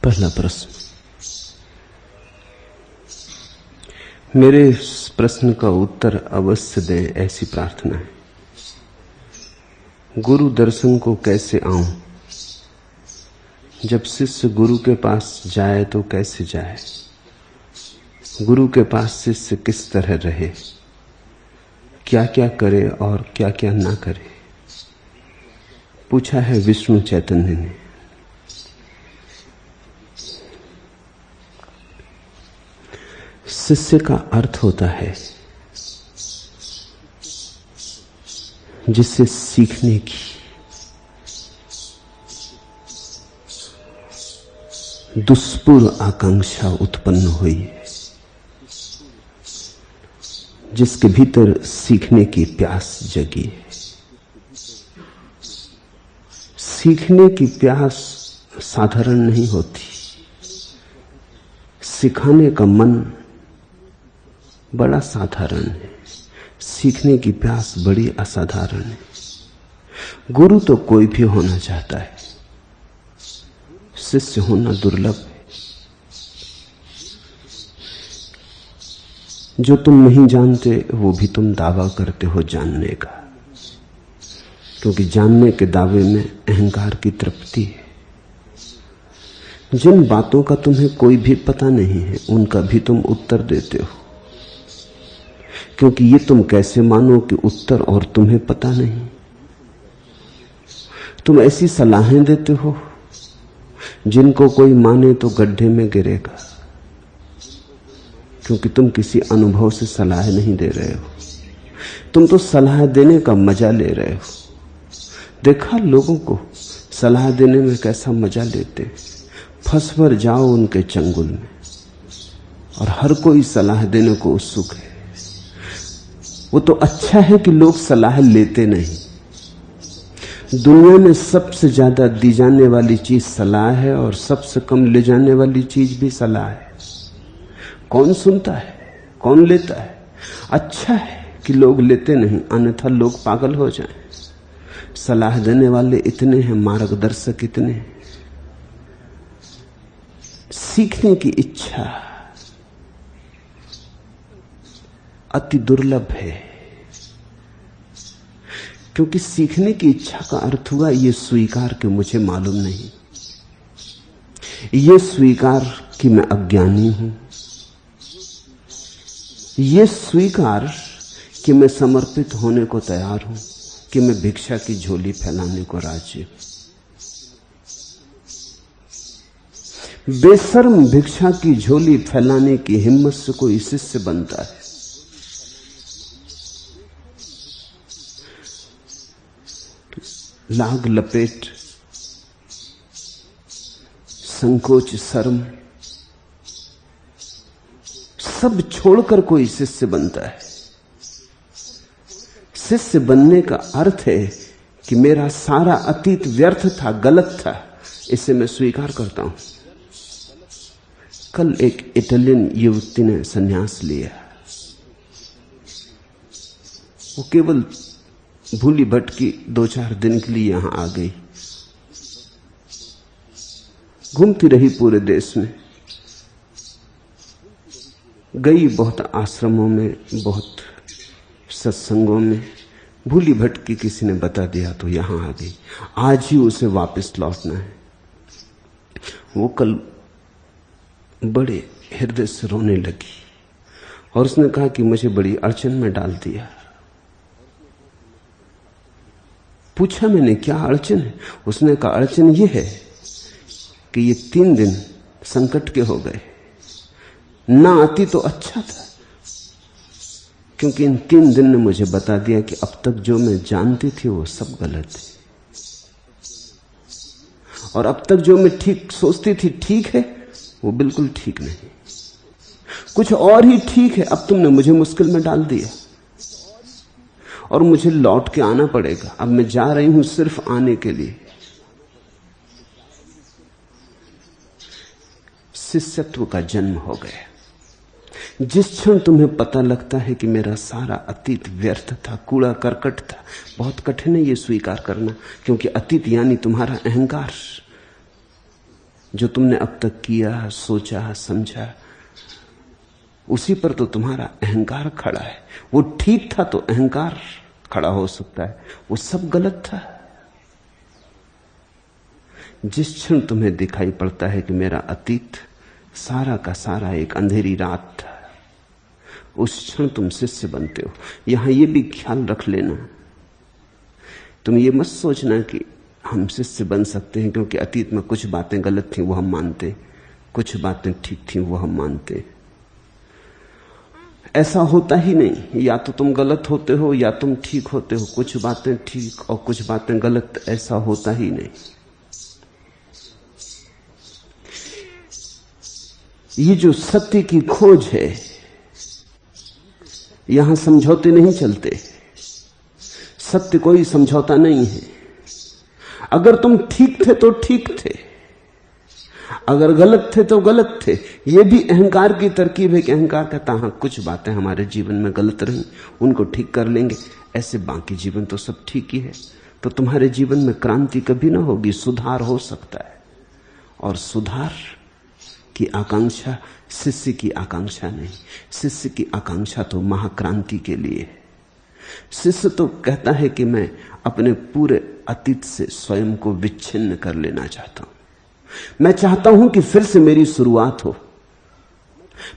पहला प्रश्न। मेरे इस प्रश्न का उत्तर अवश्य दें, ऐसी प्रार्थना है। गुरु दर्शन को कैसे आऊं? जब शिष्य गुरु के पास जाए तो कैसे जाए? गुरु के पास शिष्य किस तरह रहे, क्या क्या करे और क्या क्या ना करे, पूछा है विष्णु चैतन्य ने। शिष्य का अर्थ होता है जिससे सीखने की दुष्पूर आकांक्षा उत्पन्न हुई है, जिसके भीतर सीखने की प्यास जगी है। सीखने की प्यास साधारण नहीं होती, सिखाने का मन बड़ा साधारण है, सीखने की प्यास बड़ी असाधारण है। गुरु तो कोई भी होना चाहता है, शिष्य होना दुर्लभ है। जो तुम नहीं जानते वो भी तुम दावा करते हो जानने का, क्योंकि जानने के दावे में अहंकार की तृप्ति है। जिन बातों का तुम्हें कोई भी पता नहीं है उनका भी तुम उत्तर देते हो, क्योंकि ये तुम कैसे मानो कि उत्तर और तुम्हें पता नहीं। तुम ऐसी सलाहें देते हो जिनको कोई माने तो गड्ढे में गिरेगा, क्योंकि तुम किसी अनुभव से सलाह नहीं दे रहे हो, तुम तो सलाह देने का मजा ले रहे हो। देखा लोगों को सलाह देने में कैसा मजा लेते, फंस भर जाओ उनके चंगुल में, और हर कोई सलाह देने को उत्सुक है। वो तो अच्छा है कि लोग सलाह लेते नहीं। दुनिया में सबसे ज्यादा दी जाने वाली चीज सलाह है और सबसे कम ले जाने वाली चीज भी सलाह है। कौन सुनता है, कौन लेता है? अच्छा है कि लोग लेते नहीं, अन्यथा लोग पागल हो जाएं। सलाह देने वाले इतने हैं, मार्गदर्शक इतने हैं। सीखने की इच्छा अति दुर्लभ है, क्योंकि सीखने की इच्छा का अर्थ हुआ यह स्वीकार कि मुझे मालूम नहीं, यह स्वीकार कि मैं अज्ञानी हूं, यह स्वीकार कि मैं समर्पित होने को तैयार हूं, कि मैं भिक्षा की झोली फैलाने को राजी हूं। बेशर्म भिक्षा की झोली फैलाने की हिम्मत से कोई शिष्य बनता है। लाग लपेट, संकोच, शर्म सब छोड़कर कोई शिष्य बनता है। शिष्य बनने का अर्थ है कि मेरा सारा अतीत व्यर्थ था, गलत था, इसे मैं स्वीकार करता हूं। कल एक इटालियन युवती ने संन्यास लिया। वो केवल भूली भटकी 2-4 दिन के लिए यहां आ गई, घूमती रही पूरे देश में, गई बहुत आश्रमों में, बहुत सत्संगों में, भूली भटकी, किसी ने बता दिया तो यहां आ गई। आज ही उसे वापस लौटना है। वो कल बड़े हृदय से रोने लगी और उसने कहा कि मुझे बड़ी अड़चन में डाल दिया। पूछा मैंने, क्या अड़चन है? उसने कहा, अड़चन यह है कि ये 3 दिन संकट के हो गए, ना आती तो अच्छा था, क्योंकि इन 3 दिन ने मुझे बता दिया कि अब तक जो मैं जानती थी वो सब गलत है, और अब तक जो मैं ठीक सोचती थी ठीक है वो बिल्कुल ठीक नहीं, कुछ और ही ठीक है। अब तुमने मुझे मुश्किल में डाल दिया और मुझे लौट के आना पड़ेगा। अब मैं जा रही हूं सिर्फ आने के लिए। शिष्यत्व का जन्म हो गया। जिस क्षण तुम्हें पता लगता है कि मेरा सारा अतीत व्यर्थ था, कूड़ा करकट था, बहुत कठिन है ये स्वीकार करना, क्योंकि अतीत यानी तुम्हारा अहंकार। जो तुमने अब तक किया, सोचा, समझा, उसी पर तो तुम्हारा अहंकार खड़ा है। वो ठीक था तो अहंकार खड़ा हो सकता है, वो सब गलत था। जिस क्षण तुम्हें दिखाई पड़ता है कि मेरा अतीत सारा का सारा एक अंधेरी रात था, उस क्षण तुम शिष्य बनते हो। यहां यह भी ख्याल रख लेना, तुम ये मत सोचना कि हम शिष्य बन सकते हैं क्योंकि अतीत में कुछ बातें गलत थी वो हम मानते, कुछ बातें ठीक थी वो हम मानते। ऐसा होता ही नहीं। या तो तुम गलत होते हो या तुम ठीक होते हो। कुछ बातें ठीक और कुछ बातें गलत, ऐसा होता ही नहीं। ये जो सत्य की खोज है, यहां समझौते नहीं चलते। सत्य कोई समझौता नहीं है। अगर तुम ठीक थे तो ठीक थे, अगर गलत थे तो गलत थे। यह भी अहंकार की तरकीब है कि अहंकार कहता हां कुछ बातें हमारे जीवन में गलत रही, उनको ठीक कर लेंगे, ऐसे बाकी जीवन तो सब ठीक ही है। तो तुम्हारे जीवन में क्रांति कभी ना होगी, सुधार हो सकता है। और सुधार की आकांक्षा शिष्य की आकांक्षा नहीं। शिष्य की आकांक्षा तो महाक्रांति के लिए है। शिष्य तो कहता है कि मैं अपने पूरे अतीत से स्वयं को विच्छिन्न कर लेना चाहता हूं। मैं चाहता हूं कि फिर से मेरी शुरुआत हो।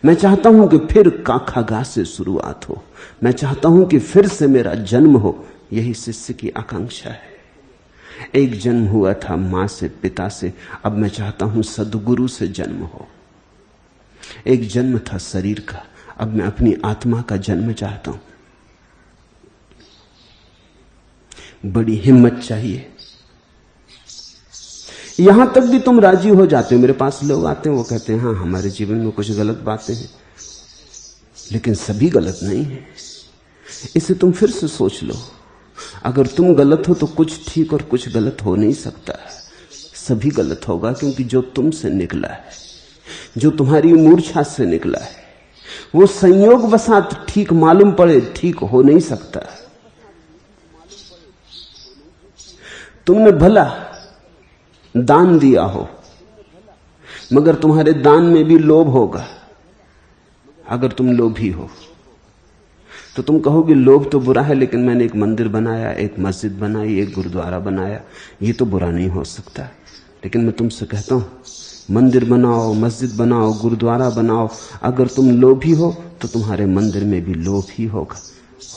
मैं चाहता हूं कि फिर काखागा से शुरुआत हो। मैं चाहता हूं कि फिर से मेरा जन्म हो। यही शिष्य की आकांक्षा है। एक जन्म हुआ था मां से, पिता से, अब मैं चाहता हूं सद्गुरु से जन्म हो। एक जन्म था शरीर का, अब मैं अपनी आत्मा का जन्म चाहता हूं। बड़ी हिम्मत चाहिए। यहां तक भी तुम राजी हो जाते हो। मेरे पास लोग आते हैं, वो कहते हैं हाँ हमारे जीवन में कुछ गलत बातें हैं, लेकिन सभी गलत नहीं है। इसे तुम फिर से सोच लो। अगर तुम गलत हो तो कुछ ठीक और कुछ गलत हो नहीं सकता। सभी गलत होगा, क्योंकि जो तुमसे निकला है, जो तुम्हारी मूर्छा से निकला है, वो संयोगवशात ठीक मालूम पड़े ठीक हो नहीं सकता। तुमने भला दान दिया हो, मगर तुम्हारे दान में भी लोभ होगा। अगर तुम लोभी हो तो तुम कहोगे लोभ तो बुरा है, लेकिन मैंने एक मंदिर बनाया, एक मस्जिद बनाई, एक गुरुद्वारा बनाया, ये तो बुरा नहीं हो सकता। लेकिन मैं तुमसे कहता हूं मंदिर बनाओ, मस्जिद बनाओ, गुरुद्वारा बनाओ, अगर तुम लोभी हो तो तुम्हारे मंदिर में भी लोभ ही होगा।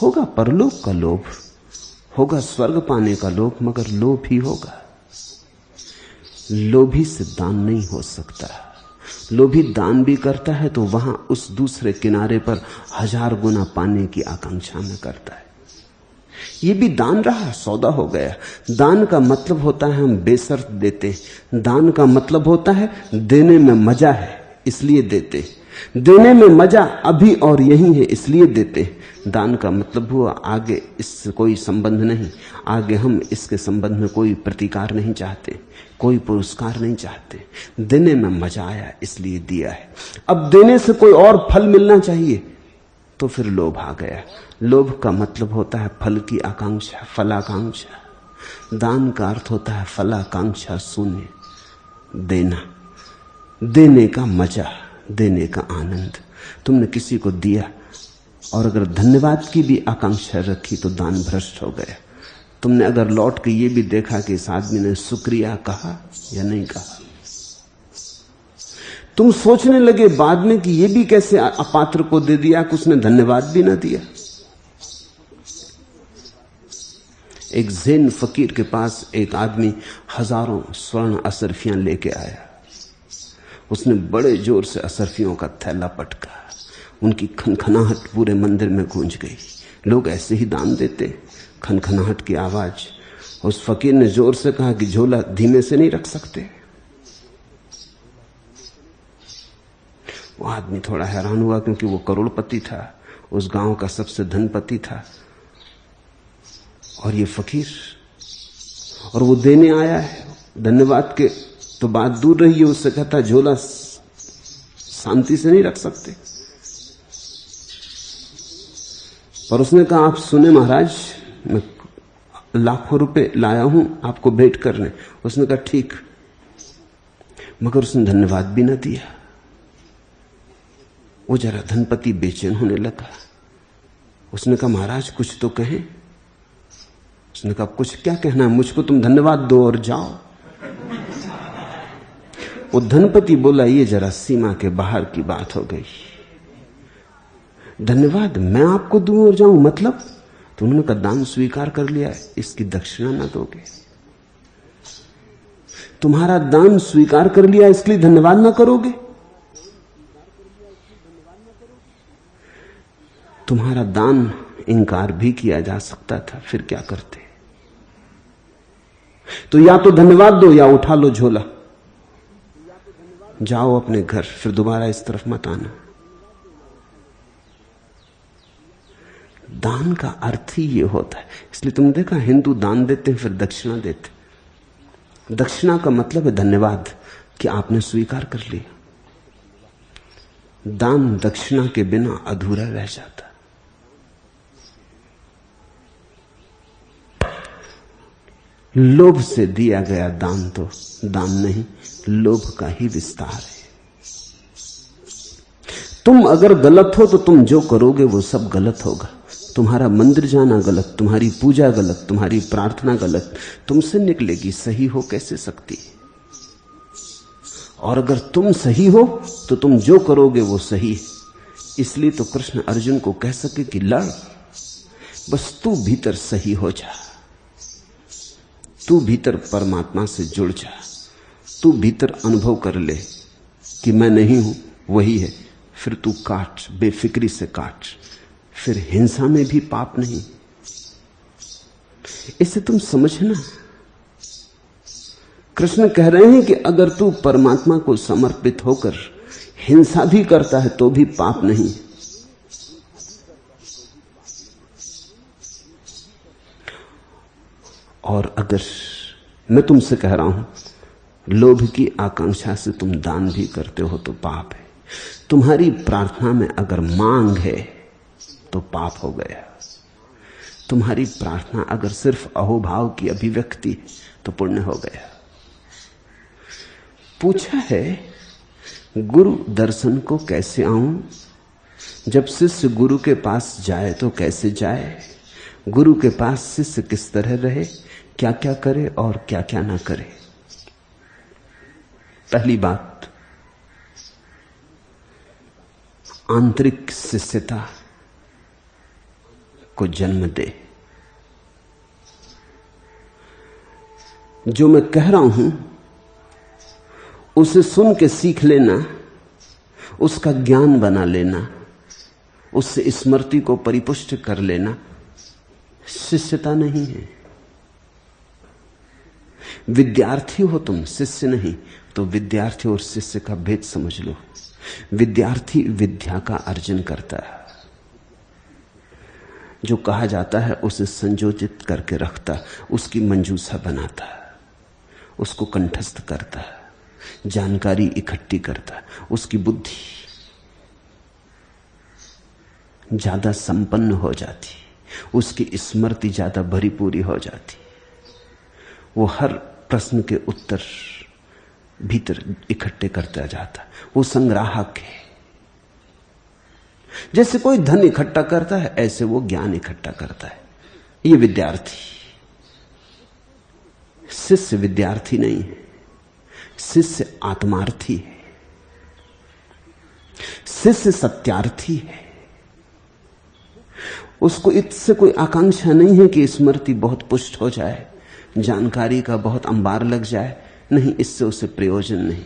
होगा परलोक का लोभ, होगा स्वर्ग पाने का लोभ, मगर लोभ ही होगा। लोभी से दान नहीं हो सकता। लोभी दान भी करता है तो वहां उस दूसरे किनारे पर 1000 गुना पाने की आकांक्षा में करता है। ये भी दान रहा, सौदा हो गया। दान का मतलब होता है हम बेशर्त देते। दान का मतलब होता है देने में मजा है इसलिए देते। देने में मजा अभी और यही है इसलिए देते। दान का मतलब हुआ आगे इससे कोई संबंध नहीं, आगे हम इसके संबंध में कोई प्रतिकार नहीं चाहते, कोई पुरस्कार नहीं चाहते। देने में मजा आया इसलिए दिया है। अब देने से कोई और फल मिलना चाहिए तो फिर लोभ आ गया। लोभ का मतलब होता है फल की आकांक्षा, फलाकांक्षा। दान का अर्थ होता है फलाकांक्षा शून्य, देना, देने का मजा, देने का आनंद। तुमने किसी को दिया और अगर धन्यवाद की भी आकांक्षा रखी तो दान भ्रष्ट हो गया। तुमने अगर लौट के ये भी देखा कि इस आदमी ने शुक्रिया कहा या नहीं कहा, तुम सोचने लगे बाद में कि ये भी कैसे अपात्र को दे दिया कि उसने धन्यवाद भी ना दिया। एक ज़ेन फकीर के पास एक आदमी हजारों स्वर्ण असरफियां लेके आया। उसने बड़े जोर से असरफियों का थैला पटका। उनकी खनखनाहट पूरे मंदिर में गूंज गई। लोग ऐसे ही दान देते। खनखनाहट की आवाज। उस फकीर ने जोर से कहा कि झोला धीमे से नहीं रख सकते। वो आदमी थोड़ा हैरान हुआ क्योंकि वो करोड़पति था, उस गांव का सबसे धनपति था, और ये फकीर, और वो देने आया है। धन्यवाद के तो बात दूर रही है, उससे कहता झोला शांति से नहीं रख सकते। पर उसने कहा आप सुने महाराज, मैं लाखों रुपए लाया हूं आपको भेंट करने। उसने कहा ठीक। मगर उसने धन्यवाद भी न दिया। वो जरा धनपति बेचैन होने लगा। उसने कहा, महाराज कुछ तो कहें। उसने कहा, कुछ क्या कहना है, मुझको तुम धन्यवाद दो और जाओ। वो धनपति बोला, ये जरा सीमा के बाहर की बात हो गई। धन्यवाद मैं आपको दूं और जाऊं, मतलब? तो उन्होंने कहा, दान स्वीकार कर लिया, इसकी दक्षिणा ना दोगे? तुम्हारा दान स्वीकार कर लिया इसलिए धन्यवाद ना करोगे? तुम्हारा दान इनकार भी किया जा सकता था, फिर क्या करते? तो या तो धन्यवाद दो या उठा लो झोला, जाओ अपने घर, फिर दोबारा इस तरफ मत आना। दान का अर्थ ही ये होता है। इसलिए तुमने देखा, हिंदू दान देते हैं फिर दक्षिणा देते। दक्षिणा का मतलब है धन्यवाद कि आपने स्वीकार कर लिया। दान दक्षिणा के बिना अधूरा रह जाता। लोभ से दिया गया दान तो दान नहीं, लोभ का ही विस्तार है। तुम अगर गलत हो तो तुम जो करोगे वो सब गलत होगा। तुम्हारा मंदिर जाना गलत, तुम्हारी पूजा गलत, तुम्हारी प्रार्थना गलत तुमसे निकलेगी, सही हो कैसे सकती? और अगर तुम सही हो तो तुम जो करोगे वो सही है। इसलिए तो कृष्ण अर्जुन को कह सके कि लड़, बस तू भीतर सही हो जा, तू भीतर परमात्मा से जुड़ जा, तू भीतर अनुभव कर ले कि मैं नहीं हूं, वही है। फिर तू काट, बेफिक्री से काट, फिर हिंसा में भी पाप नहीं। इसे तुम समझना। कृष्ण कह रहे हैं कि अगर तू परमात्मा को समर्पित होकर हिंसा भी करता है तो भी पाप नहीं। और अगर मैं तुमसे कह रहा हूं, लोभ की आकांक्षा से तुम दान भी करते हो तो पाप है। तुम्हारी प्रार्थना में अगर मांग है तो पाप हो गया। तुम्हारी प्रार्थना अगर सिर्फ अहोभाव की अभिव्यक्ति है तो पुण्य हो गया। पूछा है, गुरु दर्शन को कैसे आऊं? जब शिष्य गुरु के पास जाए तो कैसे जाए? गुरु के पास शिष्य किस तरह रहे, क्या क्या करे और क्या क्या ना करे? पहली बात, आंतरिक शिष्यता को जन्म दे। जो मैं कह रहा हूं उसे सुन के सीख लेना, उसका ज्ञान बना लेना, उससे स्मृति को परिपुष्ट कर लेना शिष्यता नहीं है। विद्यार्थी हो तुम, शिष्य नहीं। तो विद्यार्थी और शिष्य का भेद समझ लो। विद्यार्थी विद्या का अर्जन करता है, जो कहा जाता है उसे संयोजित करके रखता, उसकी मंजूसा बनाता है, उसको कंठस्थ करता है, जानकारी इकट्ठी करता है, उसकी बुद्धि ज्यादा संपन्न हो जाती, उसकी स्मृति ज्यादा भरी पूरी हो जाती। वो हर प्रश्न के उत्तर भीतर इकट्ठे करता जाता, वो संग्राहक है। जैसे कोई धन इकट्ठा करता है ऐसे वो ज्ञान इकट्ठा करता है। ये विद्यार्थी। शिष्य विद्यार्थी नहीं है, शिष्य आत्मार्थी है, शिष्य सत्यार्थी है। उसको इससे कोई आकांक्षा नहीं है कि स्मृति बहुत पुष्ट हो जाए, जानकारी का बहुत अंबार लग जाए। नहीं, इससे उसे प्रयोजन नहीं।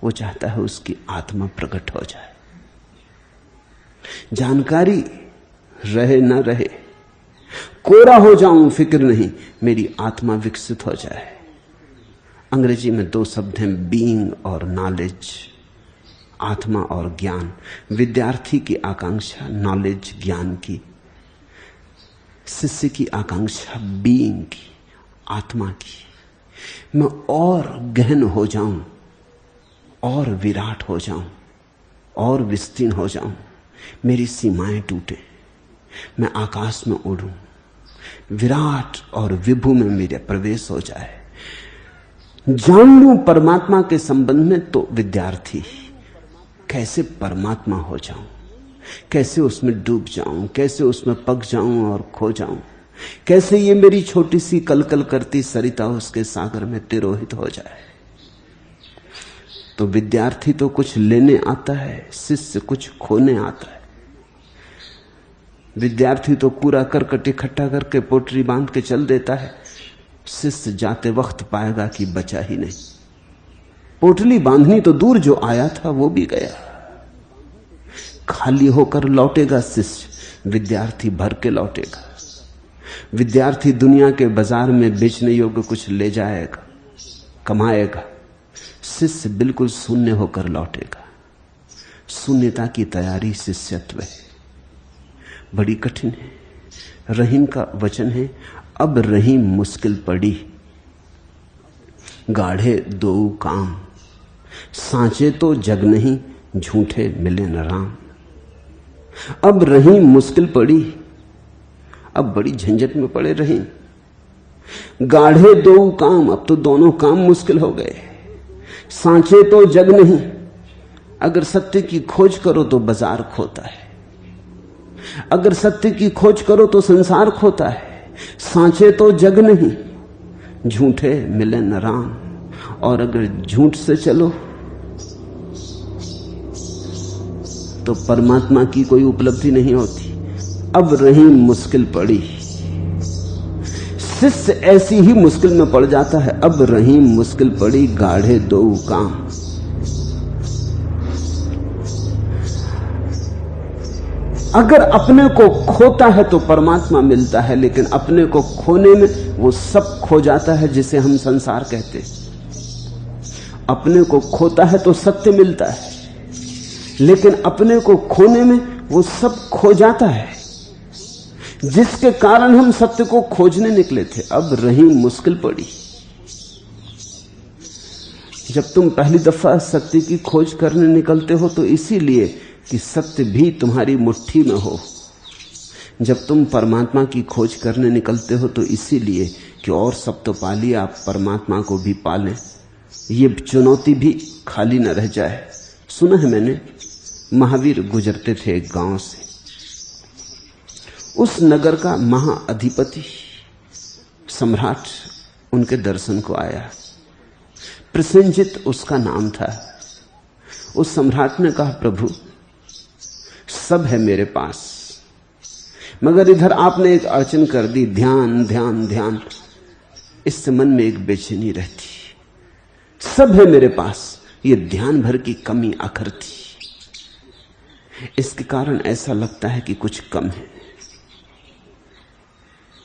वो चाहता है उसकी आत्मा प्रकट हो जाए। जानकारी रहे ना रहे, कोरा हो जाऊं फिक्र नहीं, मेरी आत्मा विकसित हो जाए। अंग्रेजी में दो शब्द हैं, बीइंग और नॉलेज, आत्मा और ज्ञान। विद्यार्थी की आकांक्षा नॉलेज ज्ञान की, शिष्य की आकांक्षा बीइंग की, आत्मा की। मैं और गहन हो जाऊं, और विराट हो जाऊं, और विस्तीर्ण हो जाऊं, मेरी सीमाएं टूटे, मैं आकाश में उड़ूं, विराट और विभु में मेरा प्रवेश हो जाए। जान लूं परमात्मा के संबंध में तो विद्यार्थी, कैसे परमात्मा हो जाऊं, कैसे उसमें डूब जाऊं, कैसे उसमें पक जाऊं और खो जाऊं, कैसे ये मेरी छोटी सी कलकल करती सरिता उसके सागर में तिरोहित हो जाए। तो विद्यार्थी तो कुछ लेने आता है, शिष्य कुछ खोने आता है। विद्यार्थी तो कूड़ा करकट इकट्ठा करके पोटरी बांध के चल देता है, शिष्य जाते वक्त पाएगा कि बचा ही नहीं। पोटली बांधनी तो दूर, जो आया था वो भी गया, खाली होकर लौटेगा शिष्य, विद्यार्थी भर के लौटेगा। विद्यार्थी दुनिया के बाजार में बेचने योग्य कुछ ले जाएगा, कमाएगा, शिष्य बिल्कुल शून्य होकर लौटेगा। शून्यता की तैयारी शिष्यत्व है, बड़ी कठिन है। रहीम का वचन है, अब रहीम मुश्किल पड़ी, गाढ़े दो काम, सांचे तो जग नहीं, झूठे मिले न राम। अब रहीम मुश्किल पड़ी, अब बड़ी झंझट में पड़े रहीम। गाढ़े दो काम, अब तो दोनों काम मुश्किल हो गए। सांचे तो जग नहीं, अगर सत्य की खोज करो तो बाजार खोता है, अगर सत्य की खोज करो तो संसार खोता है। सांचे तो जग नहीं, झूठे मिले न राम, और अगर झूठ से चलो तो परमात्मा की कोई उपलब्धि नहीं होती। अब रहीम मुश्किल पड़ी, शिष्य ऐसी ही मुश्किल में पड़ जाता है। अब रहीम मुश्किल पड़ी, गाढ़े दो काम। अगर अपने को खोता है तो परमात्मा मिलता है, लेकिन अपने को खोने में वो सब खो जाता है जिसे हम संसार कहते हैं। अपने को खोता है तो सत्य मिलता है, लेकिन अपने को खोने में वो सब खो जाता है जिसके कारण हम सत्य को खोजने निकले थे। अब रहीम मुश्किल पड़ी। जब तुम पहली दफा सत्य की खोज करने निकलते हो तो इसीलिए कि सत्य भी तुम्हारी मुट्ठी में हो। जब तुम परमात्मा की खोज करने निकलते हो तो इसीलिए कि और सब तो पा लिया, आप परमात्मा को भी पालें, ये चुनौती भी खाली न रह जाए। सुना है मैंने, महावीर गुजरते थे एक गांव से, उस नगर का महाअधिपति सम्राट उनके दर्शन को आया। प्रसेनजित उसका नाम था। उस सम्राट ने कहा, प्रभु सब है मेरे पास, मगर इधर आपने एक अड़चन कर दी, ध्यान ध्यान ध्यान। इससे मन में एक बेचैनी रहती। सब है मेरे पास, ये ध्यान भर की कमी अखरती। इसके कारण ऐसा लगता है कि कुछ कम है।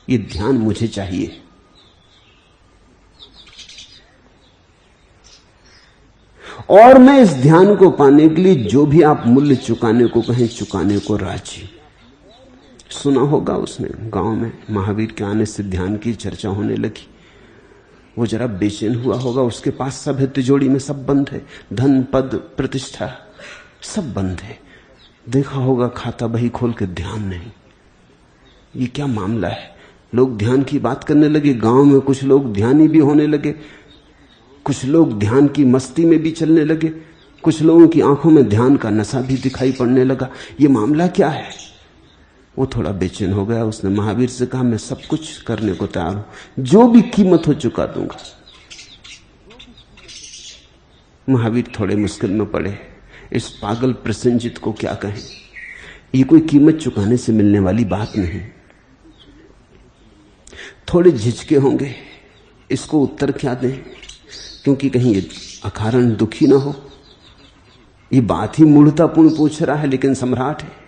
ये ध्यान मुझे चाहिए। और मैं इस ध्यान को पाने के लिए जो भी आप मूल्य चुकाने को कहें, चुकाने को राजी। सुना होगा उसने, गांव में महावीर के आने से ध्यान की चर्चा होने लगी। वो जरा बेचैन हुआ होगा, उसके पास सब है, तिजोरी में सब बंद है, धन पद प्रतिष्ठा सब बंद है। देखा होगा खाता बही खोल के, ध्यान नहीं। ये क्या मामला है? लोग ध्यान की बात करने लगे, गांव में कुछ लोग ध्यानी भी होने लगे, कुछ लोग ध्यान की मस्ती में भी चलने लगे, कुछ लोगों की आंखों में ध्यान का नशा भी दिखाई पड़ने लगा। ये मामला क्या है? वो थोड़ा बेचैन हो गया। उसने महावीर से कहा, मैं सब कुछ करने को तैयार हूं, जो भी कीमत हो चुका दूंगा। महावीर थोड़े मुश्किल में पड़े। इस पागल प्रसेनजित को क्या कहें? ये कोई कीमत चुकाने से मिलने वाली बात नहीं। थोड़े झिझके होंगे, इसको उत्तर क्या दें, क्योंकि कहीं ये अकारण दुखी ना हो। ये बात ही मूढ़तापूर्ण पूछ रहा है, लेकिन सम्राट है।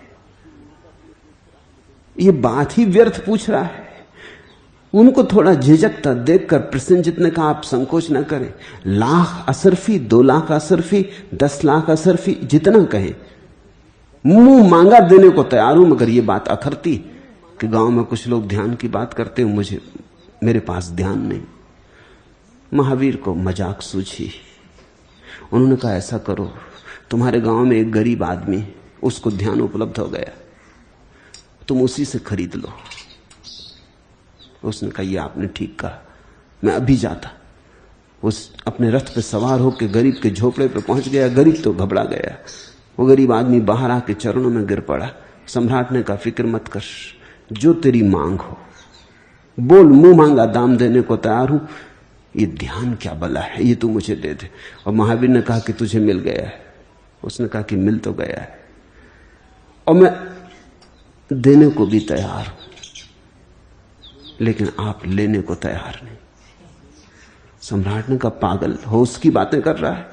ये बात ही व्यर्थ पूछ रहा है। उनको थोड़ा झिझकता देखकर प्रसेनजित ने कहा, आप संकोच ना करें, 1,00,000 असरफी, 2 लाख असरफी, 10 लाख असरफी, जितना कहें, मुंह मांगा देने को तैयार हूं। मगर ये बात अखरती कि गांव में कुछ लोग ध्यान की बात करते हैं, मेरे पास ध्यान नहीं। महावीर को मजाक सूझी। उन्होंने कहा, ऐसा करो, तुम्हारे गांव में एक गरीब आदमी, उसको ध्यान उपलब्ध हो गया, तुम उसी से खरीद लो। उसने कहा, ये आपने ठीक कहा, मैं अभी जाता। उस अपने रथ पे सवार होकर गरीब के झोपड़े पे पहुंच गया। गरीब तो घबरा गया। वो गरीब आदमी बाहर आके चरणों में गिर पड़ा। सम्राट ने कहा, फिक्र मत कर, जो तेरी मांग हो बोल, मुंह मांगा दाम देने को तैयार हूं। ये ध्यान क्या बला है, ये तू मुझे दे दे। और महावीर ने कहा कि तुझे मिल गया है। उसने कहा कि मिल तो गया है और मैं देने को भी तैयार हूं, लेकिन आप लेने को तैयार नहीं। सम्राट ने कहा, पागल हो, उसकी बातें कर रहा है।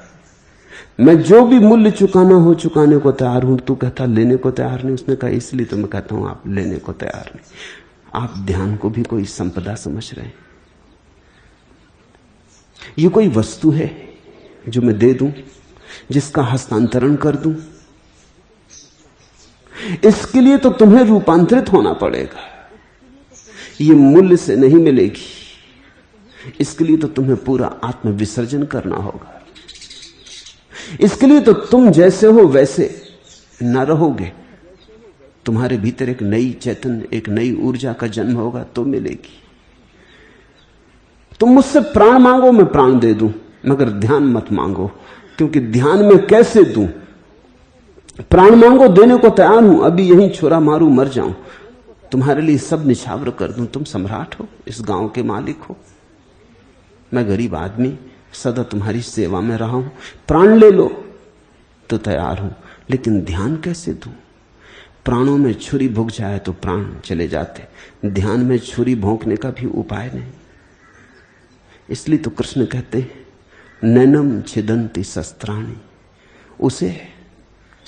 मैं जो भी मूल्य चुकाना हो चुकाने को तैयार हूं, तू कहता लेने को तैयार नहीं। उसने कहा, इसलिए तो मैं कहता हूं आप लेने को तैयार नहीं। आप ध्यान को भी कोई संपदा समझ रहे हैं। ये कोई वस्तु है जो मैं दे दूं, जिसका हस्तांतरण कर दूं? इसके लिए तो तुम्हें रूपांतरित होना पड़ेगा। ये मूल्य से नहीं मिलेगी। इसके लिए तो तुम्हें पूरा आत्म विसर्जन करना होगा। इसके लिए तो तुम जैसे हो वैसे न रहोगे। तुम्हारे भीतर एक नई चैतन्य, एक नई ऊर्जा का जन्म होगा तो मिलेगी। तुम मुझसे प्राण मांगो, मैं प्राण दे दूं, मगर ध्यान मत मांगो, क्योंकि ध्यान में कैसे दूं? प्राण मांगो, देने को तैयार हूं, अभी यहीं छुरा मारूं, मर जाऊं, तुम्हारे लिए सब निछावर कर दूं। तुम सम्राट हो, इस गांव के मालिक हो, मैं गरीब आदमी सदा तुम्हारी सेवा में रहा हूं। प्राण ले लो तो तैयार हूं, लेकिन ध्यान कैसे दूं? प्राणों में छुरी भुक जाए तो प्राण चले जाते, ध्यान में छुरी भोंकने का भी उपाय नहीं। इसलिए तो कृष्ण कहते हैं, नैनम छिदंती शस्त्राणि, उसे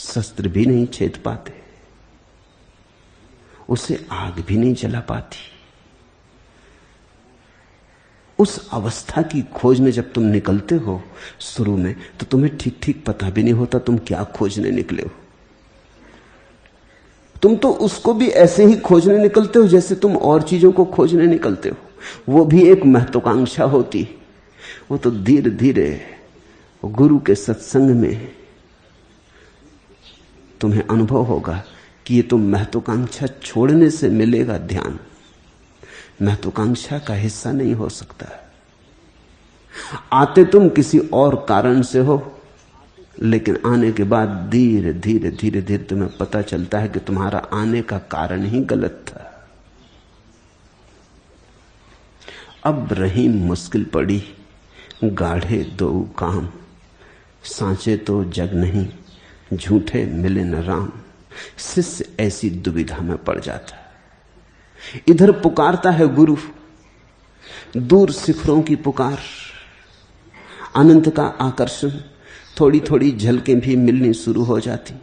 शस्त्र भी नहीं छेद पाते, उसे आग भी नहीं जला पाती। उस अवस्था की खोज में जब तुम निकलते हो शुरू में, तो तुम्हें ठीक ठीक पता भी नहीं होता तुम क्या खोजने निकले हो। तुम तो उसको भी ऐसे ही खोजने निकलते हो जैसे तुम और चीजों को खोजने निकलते हो। वो भी एक महत्वाकांक्षा होती। वो तो धीरे धीरे गुरु के सत्संग में तुम्हें अनुभव होगा कि ये तो महत्वाकांक्षा छोड़ने से मिलेगा ध्यान, महत्वाकांक्षा का हिस्सा नहीं हो सकता। आते तुम किसी और कारण से हो, लेकिन आने के बाद धीरे धीरे धीरे धीरे तुम्हें पता चलता है कि तुम्हारा आने का कारण ही गलत था। अब रहीम मुश्किल पड़ी, गाढ़े दो काम, सांचे तो जग नहीं, झूठे मिले न राम। शिष्य ऐसी दुविधा में पड़ जाता है। इधर पुकारता है गुरु, दूर शिखरों की पुकार, अनंत का आकर्षण, थोड़ी थोड़ी झलकें भी मिलनी शुरू हो जाती,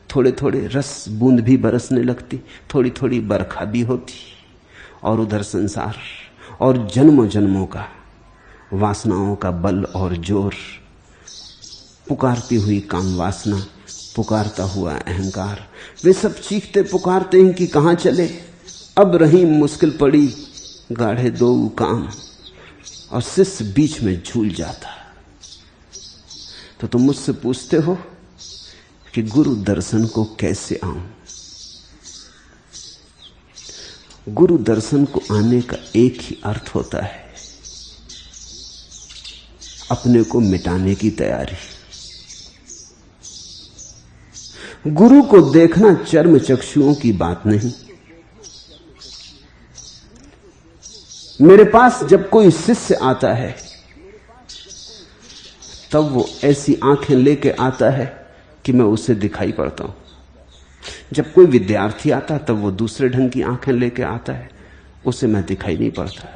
थोड़े थोड़े रस बूंद भी बरसने लगती, थोड़ी थोड़ी बरखा भी होती। और उधर संसार और जन्मों जन्मों का वासनाओं का बल और जोर, पुकारती हुई काम वासना, पुकारता हुआ अहंकार, वे सब चीखते पुकारते हैं कि कहां चले। अब रहीम मुश्किल पड़ी, गाढ़े दो काम, और शिष्य बीच में झूल जाता। तो तुम मुझसे पूछते हो कि गुरु दर्शन को कैसे आऊं? गुरु दर्शन को आने का एक ही अर्थ होता है, अपने को मिटाने की तैयारी। गुरु को देखना चर्म चक्षुओं की बात नहीं। मेरे पास जब कोई शिष्य आता है तब वो ऐसी आंखें लेके आता है कि मैं उसे दिखाई पड़ता हूं। जब कोई विद्यार्थी आता है तब वो दूसरे ढंग की आंखें लेके आता है, उसे मैं दिखाई नहीं पड़ता।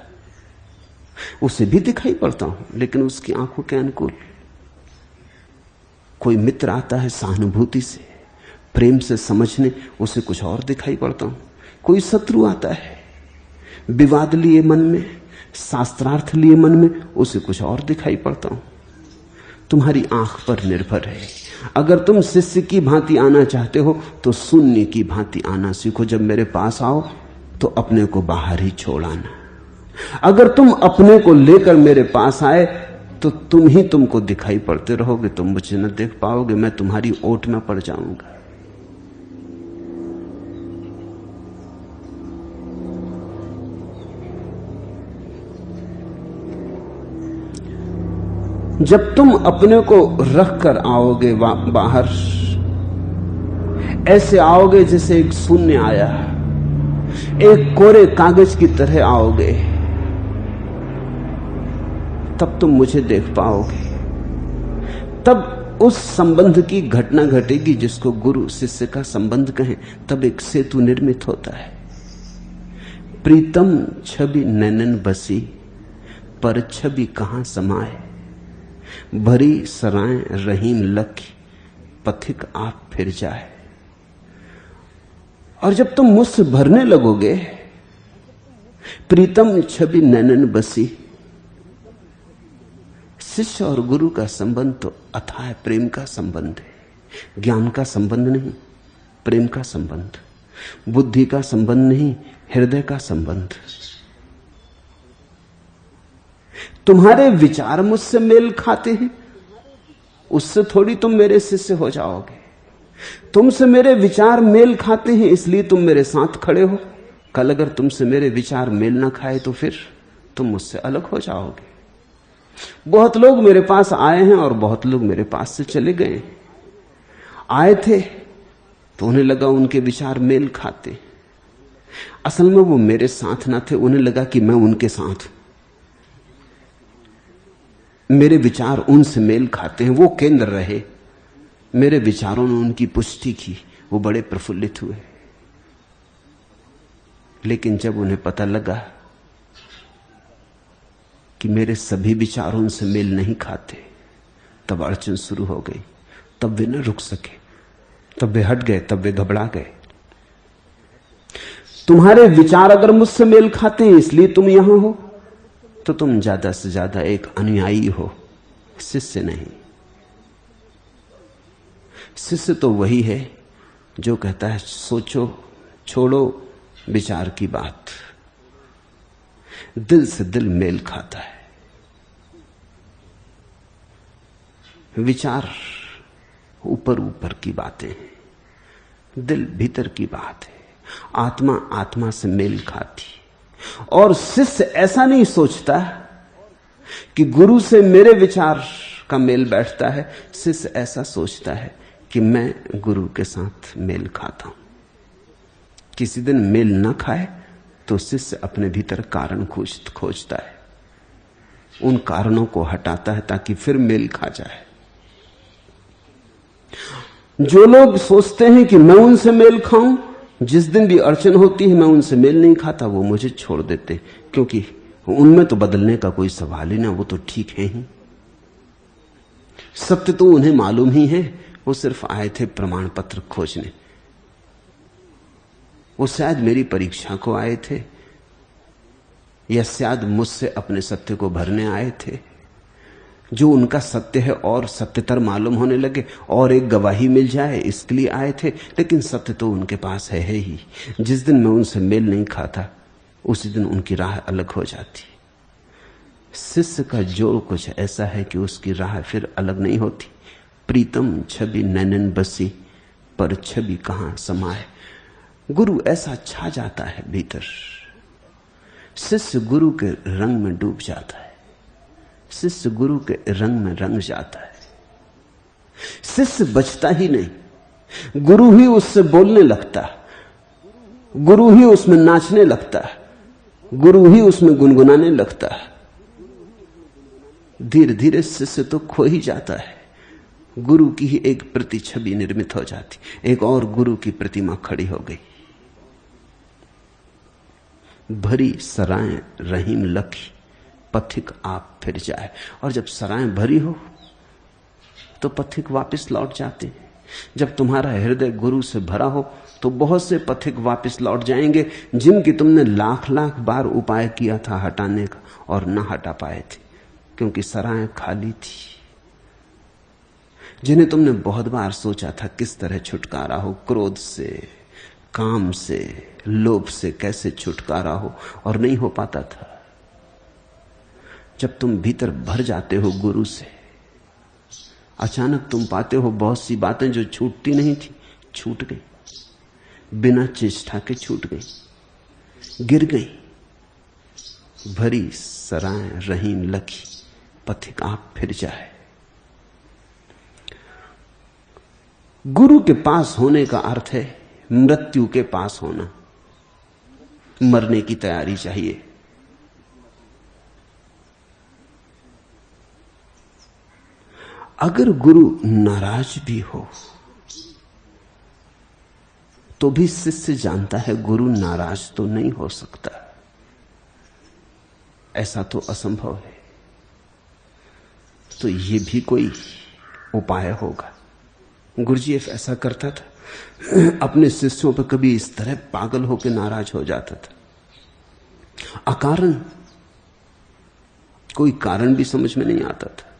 उसे भी दिखाई पड़ता हूं, लेकिन उसकी आंखों के अनुकूल। कोई मित्र आता है सहानुभूति से, प्रेम से समझने, उसे कुछ और दिखाई पड़ता हूं। कोई शत्रु आता है विवाद लिए मन में, शास्त्रार्थ लिए मन में, उसे कुछ और दिखाई पड़ता हूं। तुम्हारी आंख पर निर्भर है। अगर तुम शिष्य की भांति आना चाहते हो तो शून्य की भांति आना सीखो। जब मेरे पास आओ तो अपने को बाहर ही छोड़ आना। अगर तुम अपने को लेकर मेरे पास आए तो तुम ही तुमको दिखाई पड़ते रहोगे, तुम मुझे न देख पाओगे, मैं तुम्हारी ओट में पड़ जाऊंगा। जब तुम अपने को रख कर आओगे बाहर, ऐसे आओगे जैसे एक शून्य आया, एक कोरे कागज की तरह आओगे, तब तुम मुझे देख पाओगे। तब उस संबंध की घटना घटेगी जिसको गुरु शिष्य का संबंध कहें। तब एक सेतु निर्मित होता है। प्रीतम छवि नैनन बसी, पर छवि कहां समाए, भरी सराय रहीम लखी, पथिक आप फिर जाए। और जब तुम मुझसे भरने लगोगे, प्रीतम छवि नैनन बसी, शिष्य और गुरु का संबंध तो अथाह प्रेम का संबंध है, ज्ञान का संबंध नहीं, प्रेम का संबंध, बुद्धि का संबंध नहीं, हृदय का संबंध। तुम्हारे विचार मुझसे मेल खाते हैं, उससे थोड़ी तुम मेरे शिष्य हो जाओगे। तुमसे मेरे विचार मेल खाते हैं इसलिए तुम मेरे साथ खड़े हो। कल अगर तुमसे मेरे विचार मेल ना खाए तो फिर तुम मुझसे अलग हो जाओगे। बहुत लोग मेरे पास आए हैं और बहुत लोग मेरे पास से चले गए। आए थे तो उन्हें लगा उनके विचार मेल खाते, असल में वो मेरे साथ ना थे, उन्हें लगा कि मैं उनके साथ, मेरे विचार उनसे मेल खाते हैं। वो केंद्र रहे, मेरे विचारों ने उनकी पुष्टि की, वो बड़े प्रफुल्लित हुए। लेकिन जब उन्हें पता लगा कि मेरे सभी विचार उनसे मेल नहीं खाते, तब अड़चन शुरू हो गई। तब वे न रुक सके, तब वे हट गए, तब वे घबरा गए। तुम्हारे विचार अगर मुझसे मेल खाते हैं इसलिए तुम यहां हो, तो तुम ज्यादा से ज्यादा एक अनुयायी हो, शिष्य नहीं। शिष्य तो वही है जो कहता है सोचो, छोड़ो विचार की बात, दिल से दिल मेल खाता है। विचार ऊपर ऊपर की बातें हैं, दिल भीतर की बात है, आत्मा आत्मा से मेल खाती। और शिष्य ऐसा नहीं सोचता कि गुरु से मेरे विचार का मेल बैठता है, शिष्य ऐसा सोचता है कि मैं गुरु के साथ मेल खाता हूं। किसी दिन मेल ना खाए तो शिष्य अपने भीतर कारण खोजता है, उन कारणों को हटाता है ताकि फिर मेल खा जाए। जो लोग सोचते हैं कि मैं उनसे मेल खाऊं, जिस दिन भी अड़चन होती है मैं उनसे मेल नहीं खाता, वो मुझे छोड़ देते, क्योंकि उनमें तो बदलने का कोई सवाल ही ना, वो तो ठीक है ही। सत्य तो उन्हें मालूम ही है, वो सिर्फ आए थे प्रमाण पत्र खोजने। वो शायद मेरी परीक्षा को आए थे, या शायद मुझसे अपने सत्य को भरने आए थे। जो उनका सत्य है और सत्यतर मालूम होने लगे और एक गवाही मिल जाए, इसके लिए आए थे। लेकिन सत्य तो उनके पास है ही। जिस दिन मैं उनसे मेल नहीं खाता उसी दिन उनकी राह अलग हो जाती। शिष्य का जोड़ कुछ ऐसा है कि उसकी राह फिर अलग नहीं होती। प्रीतम छवि नैनन बसी, पर छवि कहां समाए। गुरु ऐसा छा जाता है भीतर, शिष्य गुरु के रंग में डूब जाता है, शिष्य गुरु के रंग में रंग जाता है। शिष्य बचता ही नहीं, गुरु ही उससे बोलने लगता है, गुरु ही उसमें नाचने लगता है, गुरु ही उसमें गुनगुनाने लगता है। धीरे धीरे शिष्य तो खो ही जाता है, गुरु की ही एक प्रति छवि निर्मित हो जाती, एक और गुरु की प्रतिमा खड़ी हो गई। भरी सराय रहीम लखी, पथिक आप फिर जाए। और जब सराय भरी हो तो पथिक वापस लौट जाते हैं। जब तुम्हारा हृदय गुरु से भरा हो तो बहुत से पथिक वापस लौट जाएंगे, जिनकी तुमने लाख लाख बार उपाय किया था हटाने का और ना हटा पाए थे, क्योंकि सराय खाली थी। जिन्हें तुमने बहुत बार सोचा था किस तरह छुटकारा हो, क्रोध से, काम से, लोभ से कैसे छुटकारा हो, और नहीं हो पाता था। जब तुम भीतर भर जाते हो गुरु से, अचानक तुम पाते हो बहुत सी बातें जो छूटती नहीं थी, छूट गई, बिना चेष्टा के छूट गई, गिर गई। भरी सराय रहीम लखी, पथिक आप फिर जाए। गुरु के पास होने का अर्थ है मृत्यु के पास होना। मरने की तैयारी चाहिए। अगर गुरु नाराज भी हो तो भी शिष्य जानता है गुरु नाराज तो नहीं हो सकता, ऐसा तो असंभव है। तो ये भी कोई उपाय होगा। गुरुजीएफ ऐसा करता था, अपने शिष्यों पर कभी इस तरह पागल होकर नाराज हो जाता था, अकारण, कोई कारण भी समझ में नहीं आता था।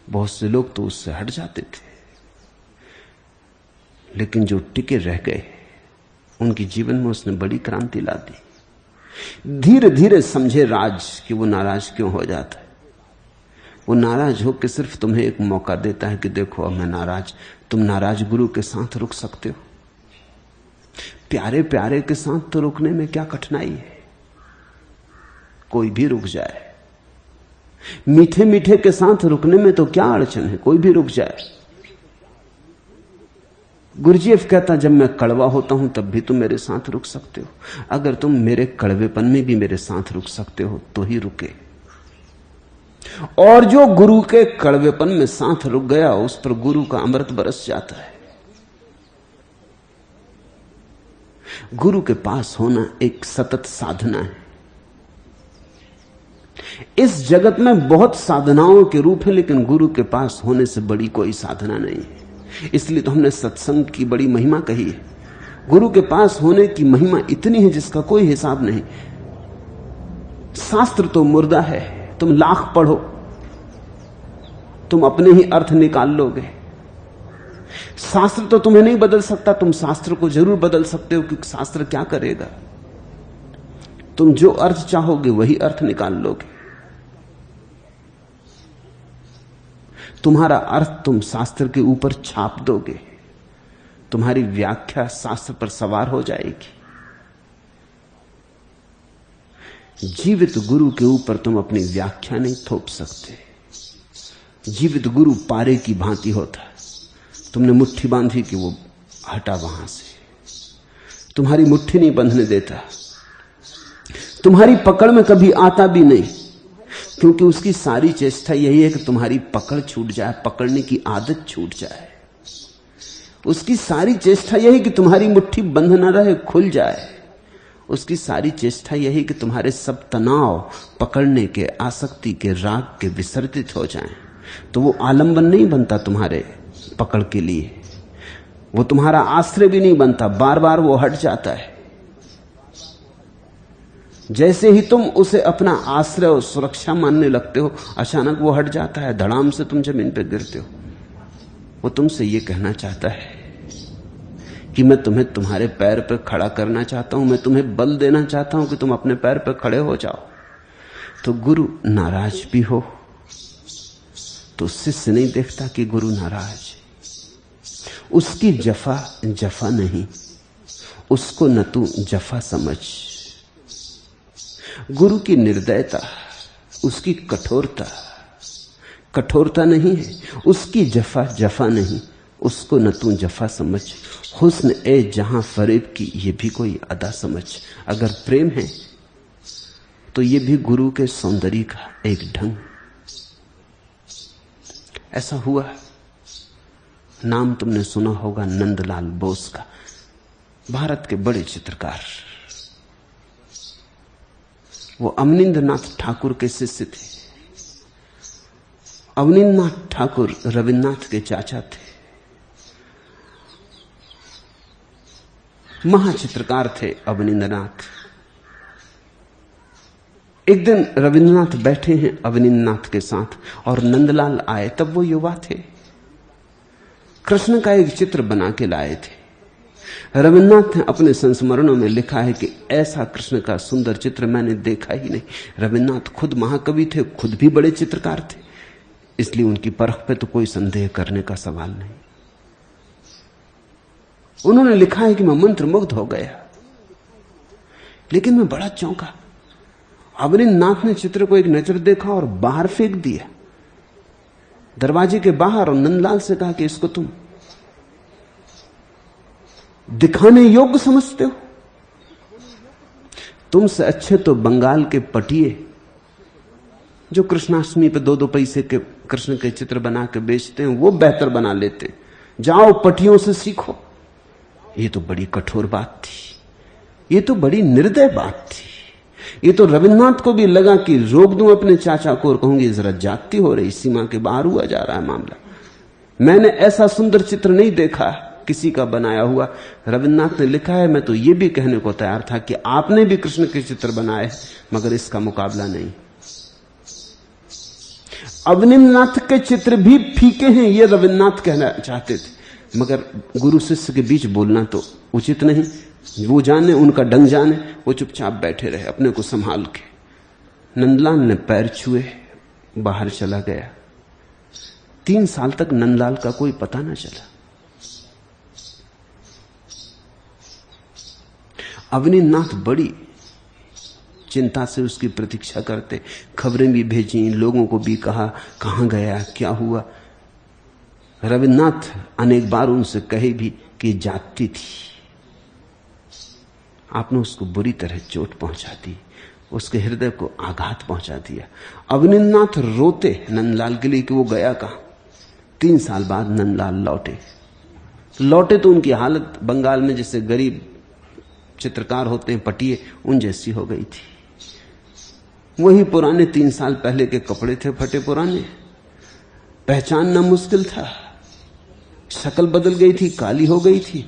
बहुत से लोग तो उससे हट जाते थे, लेकिन जो टिके रह गए उनके जीवन में उसने बड़ी क्रांति ला दी। धीरे धीरे समझे राज कि वो नाराज क्यों हो जाता है। वो नाराज हो के सिर्फ तुम्हें एक मौका देता है कि देखो अब मैं नाराज। तुम नाराज गुरु के साथ रुक सकते हो। प्यारे प्यारे के साथ तो रुकने में क्या कठिनाई है, कोई भी रुक जाए। मीठे मीठे के साथ रुकने में तो क्या अड़चन है, कोई भी रुक जाए। गुरुजीएफ कहता, जब मैं कड़वा होता हूं तब भी तुम मेरे साथ रुक सकते हो। अगर तुम मेरे कड़वेपन में भी मेरे साथ रुक सकते हो तो ही रुके। और जो गुरु के कड़वेपन में साथ रुक गया उस पर गुरु का अमृत बरस जाता है। गुरु के पास होना एक सतत साधना है। इस जगत में बहुत साधनाओं के रूप है, लेकिन गुरु के पास होने से बड़ी कोई साधना नहीं है। इसलिए तो हमने सत्संग की बड़ी महिमा कही है। गुरु के पास होने की महिमा इतनी है जिसका कोई हिसाब नहीं। शास्त्र तो मुर्दा है, तुम लाख पढ़ो तुम अपने ही अर्थ निकाल लोगे। शास्त्र तो तुम्हें नहीं बदल सकता, तुम शास्त्र को जरूर बदल सकते हो, क्योंकि शास्त्र क्या करेगा। तुम जो अर्थ चाहोगे वही अर्थ निकाल लोगे। तुम्हारा अर्थ तुम शास्त्र के ऊपर छाप दोगे, तुम्हारी व्याख्या शास्त्र पर सवार हो जाएगी। जीवित गुरु के ऊपर तुम अपनी व्याख्या नहीं थोप सकते। जीवित गुरु पारे की भांति होता है। तुमने मुट्ठी बांधी कि वो हटा वहां से, तुम्हारी मुट्ठी नहीं बंधने देता, तुम्हारी पकड़ में कभी आता भी नहीं, क्योंकि उसकी सारी चेष्टा यही है कि तुम्हारी पकड़ छूट जाए, पकड़ने की आदत छूट जाए। उसकी सारी चेष्टा यही कि तुम्हारी मुट्ठी बंध न रहे, खुल जाए। उसकी सारी चेष्टा यही कि तुम्हारे सब तनाव पकड़ने के, आसक्ति के, राग के विसर्जित हो जाएं। तो वो आलंबन नहीं बनता तुम्हारे पकड़ के लिए, वो तुम्हारा आश्रय भी नहीं बनता, बार बार वो हट जाता है। जैसे ही तुम उसे अपना आश्रय और सुरक्षा मानने लगते हो, अचानक वो हट जाता है, धड़ाम से तुम जमीन पर गिरते हो। वो तुमसे ये कहना चाहता है कि मैं तुम्हें तुम्हारे पैर पर खड़ा करना चाहता हूं, मैं तुम्हें बल देना चाहता हूं कि तुम अपने पैर पर खड़े हो जाओ। तो गुरु नाराज भी हो तो शिष्य नहीं देखता कि गुरु नाराज। उसकी जफा जफा नहीं, उसको न तू जफा समझ। गुरु की निर्दयता, उसकी कठोरता कठोरता नहीं है, उसकी जफा जफा नहीं, उसको न तू जफा समझ। हुस्न ए जहां फरेब की ये भी कोई अदा समझ। अगर प्रेम है तो ये भी गुरु के सौंदर्य का एक ढंग। ऐसा हुआ, नाम तुमने सुना होगा नंदलाल बोस का, भारत के बड़े चित्रकार। वो अवनींद्रनाथ ठाकुर के शिष्य थे। अवनींद्रनाथ ठाकुर रविन्द्रनाथ के चाचा थे, महाचित्रकार थे अवनींद्रनाथ। एक दिन रविन्द्रनाथ बैठे हैं अवनींद्रनाथ के साथ और नंदलाल आए, तब वो युवा थे। कृष्ण का एक चित्र बना के लाए थे। रविन्द्रनाथ ने अपने संस्मरणों में लिखा है कि ऐसा कृष्ण का सुंदर चित्र मैंने देखा ही नहीं। रविन्द्रनाथ खुद महाकवि थे, खुद भी बड़े चित्रकार थे, इसलिए उनकी परख पे तो कोई संदेह करने का सवाल नहीं। उन्होंने लिखा है कि मैं मंत्रमुग्ध हो गया, लेकिन मैं बड़ा चौंका अवनींद्रनाथ ने चित्र को एक नजर देखा और बाहर फेंक दिया, दरवाजे के बाहर, और नंदलाल से कहा कि इसको तुम दिखाने योग्य समझते हो? तुमसे अच्छे तो बंगाल के पटिए जो कृष्णाष्टमी पे 2-2 पैसे के कृष्ण के चित्र बना के बेचते हैं, वो बेहतर बना लेते। जाओ पटियों से सीखो। ये तो बड़ी कठोर बात थी, ये तो बड़ी निर्दय बात थी। ये तो रविन्द्रनाथ को भी लगा कि रोक दूं अपने चाचा को और कहूंगी जरा जाती हो रही, सीमा के बाहर हुआ जा रहा है मामला। मैंने ऐसा सुंदर चित्र नहीं देखा किसी का बनाया हुआ। रविन्द्रनाथ ने लिखा है, मैं तो ये भी कहने को तैयार था कि आपने भी कृष्ण के चित्र बनाए, मगर इसका मुकाबला नहीं। अवनींद्रनाथ के चित्र भी फीके हैं, ये रविन्द्रनाथ कहना चाहते थे, मगर गुरु शिष्य के बीच बोलना तो उचित नहीं। वो जाने, उनका डंग जाने, वो चुपचाप बैठे रहे अपने को संभाल के। नंदलाल ने पैर छुए, बाहर चला गया। 3 साल तक नंदलाल का कोई पता ना चला। अवनींद्रनाथ बड़ी चिंता से उसकी प्रतीक्षा करते, खबरें भी भेजी, लोगों को भी कहा कहां गया, क्या हुआ। रविन्द्रनाथ अनेक बार उनसे कहे भी कि जाती थी। आपने उसको बुरी तरह चोट पहुंचा दी, उसके हृदय को आघात पहुंचा दिया। अवनींद्रनाथ रोते नंदलाल के लिए कि वो गया कहां। 3 साल बाद नंदलाल लौटे तो उनकी हालत बंगाल में जैसे गरीब चित्रकार होते हैं पटिए, उन जैसी हो गई थी। वही पुराने 3 साल पहले के कपड़े थे, फटे पुराने, पहचानना मुश्किल था। शक्ल बदल गई थी, काली हो गई थी,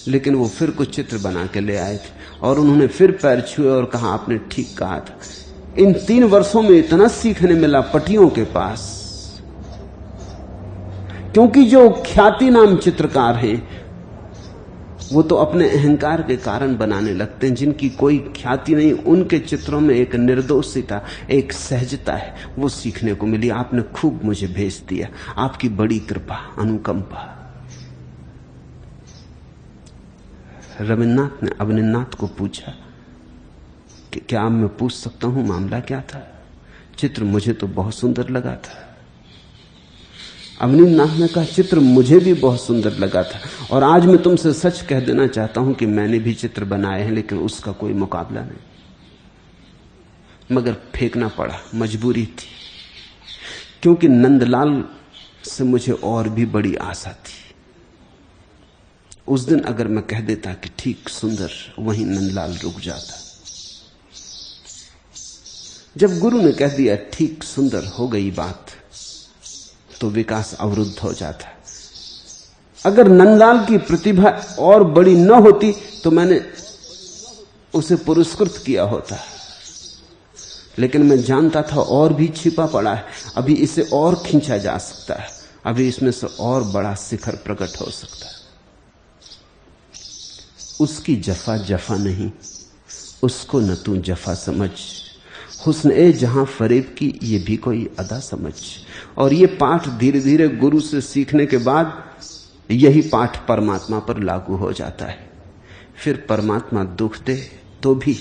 लेकिन वो फिर कुछ चित्र बना के ले आए थे और उन्होंने फिर पैर छुए और कहा आपने ठीक कहा था। इन 3 वर्षों में इतना सीखने मिला पटियों के पास, क्योंकि जो ख्याति नाम चित्रकार हैं वो तो अपने अहंकार के कारण बनाने लगते हैं। जिनकी कोई ख्याति नहीं, उनके चित्रों में एक निर्दोषता, एक सहजता है, वो सीखने को मिली। आपने खूब मुझे भेज दिया, आपकी बड़ी कृपा, अनुकंपा। रविन्द्रनाथ ने अवनींद्रनाथ को पूछा कि क्या मैं पूछ सकता हूं मामला क्या था? चित्र मुझे तो बहुत सुंदर लगा था। अवनींद्रनाथ ने कहा चित्र मुझे भी बहुत सुंदर लगा था, और आज मैं तुमसे सच कह देना चाहता हूं कि मैंने भी चित्र बनाए हैं, लेकिन उसका कोई मुकाबला नहीं। मगर फेंकना पड़ा, मजबूरी थी, क्योंकि नंदलाल से मुझे और भी बड़ी आशा थी। उस दिन अगर मैं कह देता कि ठीक सुंदर, वहीं नंदलाल रुक जाता। जब गुरु ने कह दिया ठीक सुंदर, हो गई बात, तो विकास अवरुद्ध हो जाता। अगर नंदलाल की प्रतिभा और बड़ी न होती तो मैंने उसे पुरस्कृत किया होता, लेकिन मैं जानता था और भी छिपा पड़ा है, अभी इसे और खींचा जा सकता है, अभी इसमें से और बड़ा शिखर प्रकट हो सकता है। उसकी जफा जफा नहीं, उसको न तू जफा समझ, हुस्न ए जहां फरेब की ये भी कोई अदा समझ। और ये पाठ धीरे धीरे गुरु से सीखने के बाद यही पाठ परमात्मा पर लागू हो जाता है। फिर परमात्मा दुख दे तो भी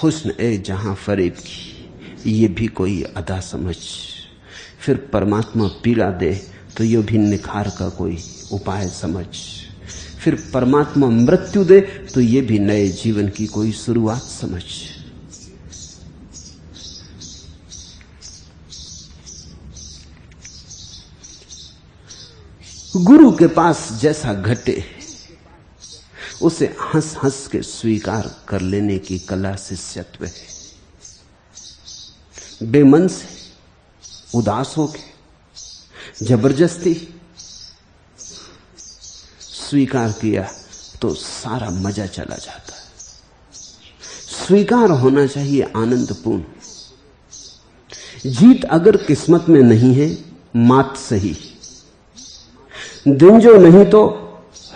हुस्न ए जहां फरेब की ये भी कोई अदा समझ। फिर परमात्मा पीड़ा दे तो ये भी निखार का कोई उपाय समझ। फिर परमात्मा मृत्यु दे तो ये भी नए जीवन की कोई शुरुआत समझ। गुरु के पास जैसा घटे उसे हंस हंस के स्वीकार कर लेने की कला शिष्यत्व है। बेमन से, उदास होके, जबरदस्ती स्वीकार किया तो सारा मजा चला जाता है। स्वीकार होना चाहिए आनंदपूर्ण। जीत अगर किस्मत में नहीं है, मात सही, दिन जो नहीं तो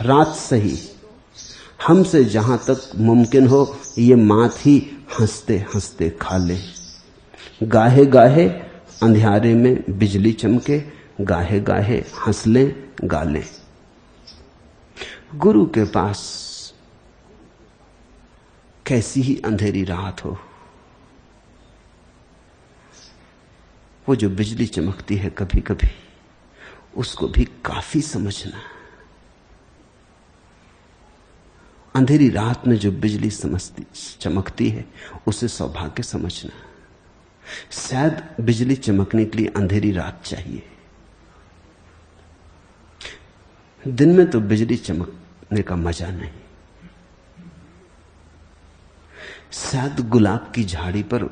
रात सही, हमसे जहां तक मुमकिन हो ये मात ही हंसते हंसते खा ले। गाहे गाहे अंधियारे में बिजली चमके, गाहे गाहे हंस ले गा ले। गुरु के पास कैसी ही अंधेरी रात हो, वो जो बिजली चमकती है कभी कभी, उसको भी काफी समझना। अंधेरी रात में जो बिजली चमकती है उसे सौभाग्य समझना। शायद बिजली चमकने के लिए अंधेरी रात चाहिए। दिन में तो बिजली चमकने का मजा नहीं। शायद गुलाब की झाड़ी पर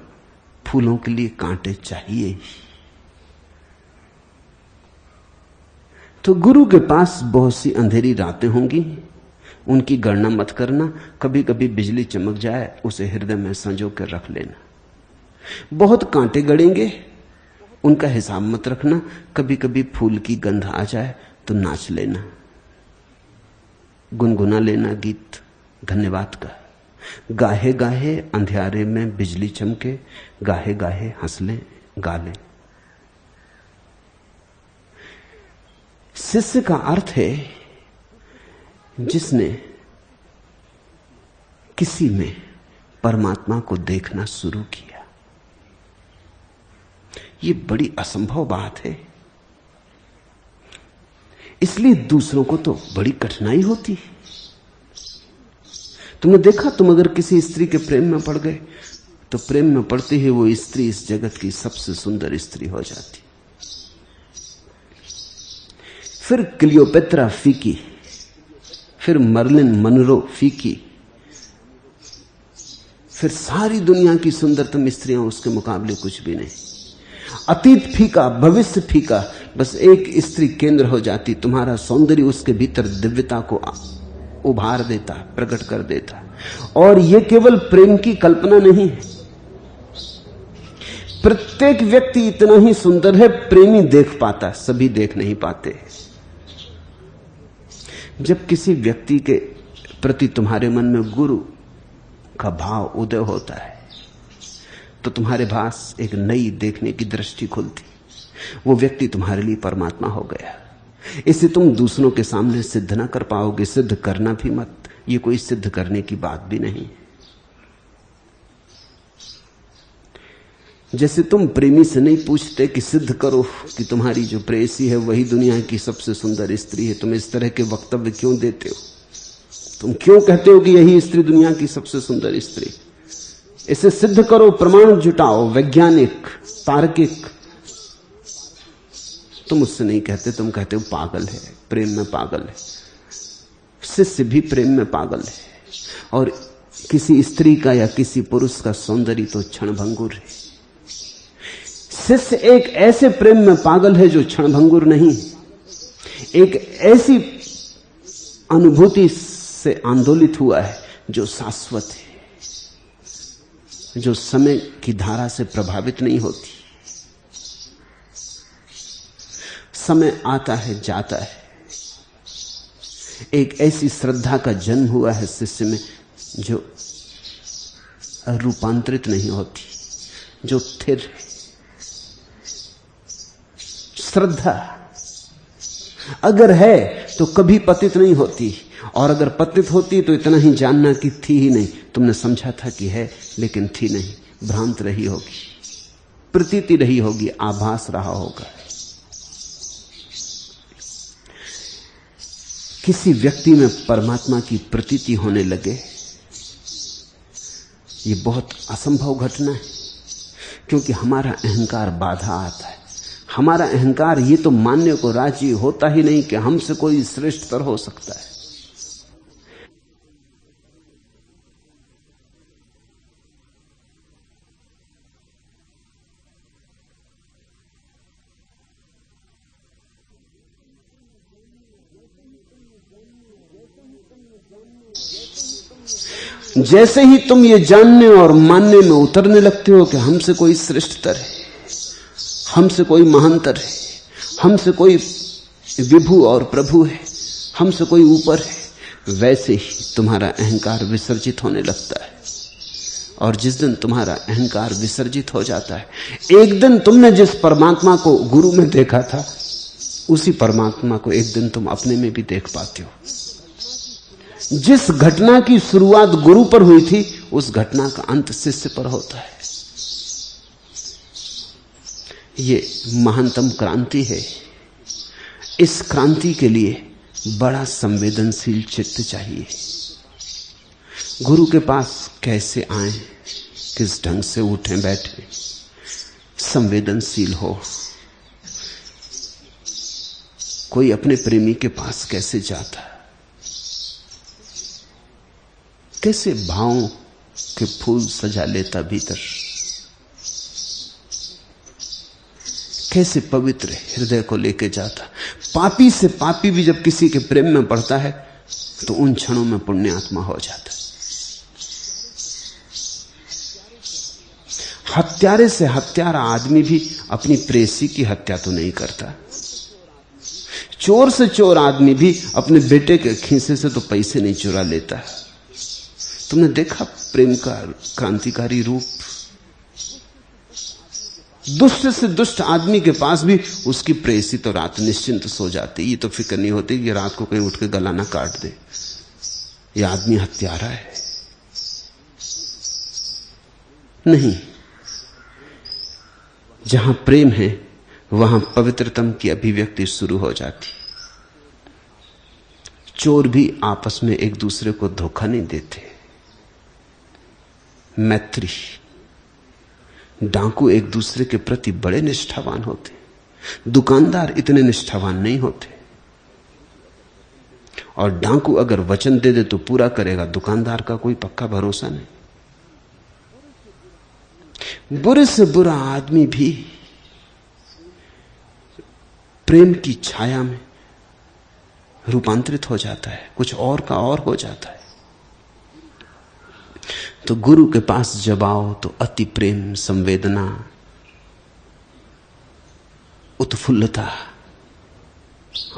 फूलों के लिए कांटे चाहिए ही। तो गुरु के पास बहुत सी अंधेरी रातें होंगी, उनकी गणना मत करना। कभी कभी बिजली चमक जाए, उसे हृदय में संजो कर रख लेना। बहुत कांटे गड़ेंगे, उनका हिसाब मत रखना। कभी कभी फूल की गंध आ जाए तो नाच लेना, गुनगुना लेना गीत धन्यवाद का। गाहे गाहे अंधियारे में बिजली चमके, गाहे गाहे हंस ले गा ले। शिष्य का अर्थ है जिसने किसी में परमात्मा को देखना शुरू किया। यह बड़ी असंभव बात है, इसलिए दूसरों को तो बड़ी कठिनाई होती है। तुमने देखा, तुम अगर किसी स्त्री के प्रेम में पड़ गए तो प्रेम में पड़ते ही वो स्त्री इस जगत की सबसे सुंदर स्त्री हो जाती। फिर क्लियोपेत्रा फीकी, फिर मर्लिन मनरो फीकी, फिर सारी दुनिया की सुंदरतम स्त्रियां उसके मुकाबले कुछ भी नहीं। अतीत फीका, भविष्य फीका, बस एक स्त्री केंद्र हो जाती। तुम्हारा सौंदर्य उसके भीतर दिव्यता को उभार देता, प्रकट कर देता। और यह केवल प्रेम की कल्पना नहीं है। प्रत्येक व्यक्ति इतना ही सुंदर है, प्रेमी देख पाता, सभी देख नहीं पाते। जब किसी व्यक्ति के प्रति तुम्हारे मन में गुरु का भाव उदय होता है तो तुम्हारे पास एक नई देखने की दृष्टि खुलती। वो व्यक्ति तुम्हारे लिए परमात्मा हो गया। इसे तुम दूसरों के सामने सिद्ध ना कर पाओगे, सिद्ध करना भी मत। ये कोई सिद्ध करने की बात भी नहीं। जैसे तुम प्रेमी से नहीं पूछते कि सिद्ध करो कि तुम्हारी जो प्रेयसी है वही दुनिया की सबसे सुंदर स्त्री है, तुम इस तरह के वक्तव्य क्यों देते हो? तुम क्यों कहते हो कि यही स्त्री दुनिया की सबसे सुंदर स्त्री? इसे सिद्ध करो, प्रमाण जुटाओ, वैज्ञानिक, तार्किक। तुम उससे नहीं कहते, तुम कहते हो पागल है, प्रेम में पागल है। शिष्य भी प्रेम में पागल है। और किसी स्त्री का या किसी पुरुष का सौंदर्य तो क्षणभंगुर है। शिष्य एक ऐसे प्रेम में पागल है जो क्षणभंगुर नहीं, एक ऐसी अनुभूति से आंदोलित हुआ है जो शाश्वत है, जो समय की धारा से प्रभावित नहीं होती। समय आता है, जाता है। एक ऐसी श्रद्धा का जन्म हुआ है शिष्य में जो रूपांतरित नहीं होती, जो स्थिर है। श्रद्धा अगर है तो कभी पतित नहीं होती, और अगर पतित होती तो इतना ही जानना कि थी ही नहीं। तुमने समझा था कि है लेकिन थी नहीं, भ्रांत रही होगी, प्रतीति रही होगी, आभास रहा होगा। किसी व्यक्ति में परमात्मा की प्रतीति होने लगे, ये बहुत असंभव घटना है, क्योंकि हमारा अहंकार बाधा आता है। हमारा अहंकार ये तो मानने को राजी होता ही नहीं कि हमसे कोई श्रेष्ठतर हो सकता है। जैसे ही तुम ये जानने और मानने में उतरने लगते हो कि हमसे कोई श्रेष्ठतर है, हमसे कोई महानतर है, हमसे कोई विभु और प्रभु है, हमसे कोई ऊपर है, वैसे ही तुम्हारा अहंकार विसर्जित होने लगता है। और जिस दिन तुम्हारा अहंकार विसर्जित हो जाता है, एक दिन तुमने जिस परमात्मा को गुरु में देखा था, उसी परमात्मा को एक दिन तुम अपने में भी देख पाते हो। जिस घटना की शुरुआत गुरु पर हुई थी, उस घटना का अंत शिष्य पर होता है। ये महानतम क्रांति है। इस क्रांति के लिए बड़ा संवेदनशील चित्त चाहिए। गुरु के पास कैसे आए, किस ढंग से उठें बैठे, संवेदनशील हो। कोई अपने प्रेमी के पास कैसे जाता, कैसे भावों के फूल सजा लेता भीतर, कैसे पवित्र हृदय को लेके जाता। पापी से पापी भी जब किसी के प्रेम में पड़ता है तो उन क्षणों में पुण्यात्मा हो जाता है। हत्यारे से हत्यारा आदमी भी अपनी प्रेसी की हत्या तो नहीं करता। चोर से चोर आदमी भी अपने बेटे के खीसे से तो पैसे नहीं चुरा लेता। तुमने देखा प्रेम का क्रांतिकारी रूप। दुष्ट से दुष्ट आदमी के पास भी उसकी प्रेसी तो रात निश्चिंत सो जाती। ये तो फिक्र नहीं होती कि रात को कहीं उठ के गला ना काट दे, ये आदमी हत्यारा है। नहीं, जहां प्रेम है वहां पवित्रतम की अभिव्यक्ति शुरू हो जाती। चोर भी आपस में एक दूसरे को धोखा नहीं देते। मैत्री, डाकू एक दूसरे के प्रति बड़े निष्ठावान होते। दुकानदार इतने निष्ठावान नहीं होते। और डाकू अगर वचन दे दे तो पूरा करेगा, दुकानदार का कोई पक्का भरोसा नहीं। बुरे से बुरा आदमी भी प्रेम की छाया में रूपांतरित हो जाता है, कुछ और का और हो जाता है। तो गुरु के पास जब आओ तो अति प्रेम, संवेदना, उत्फुल्लता,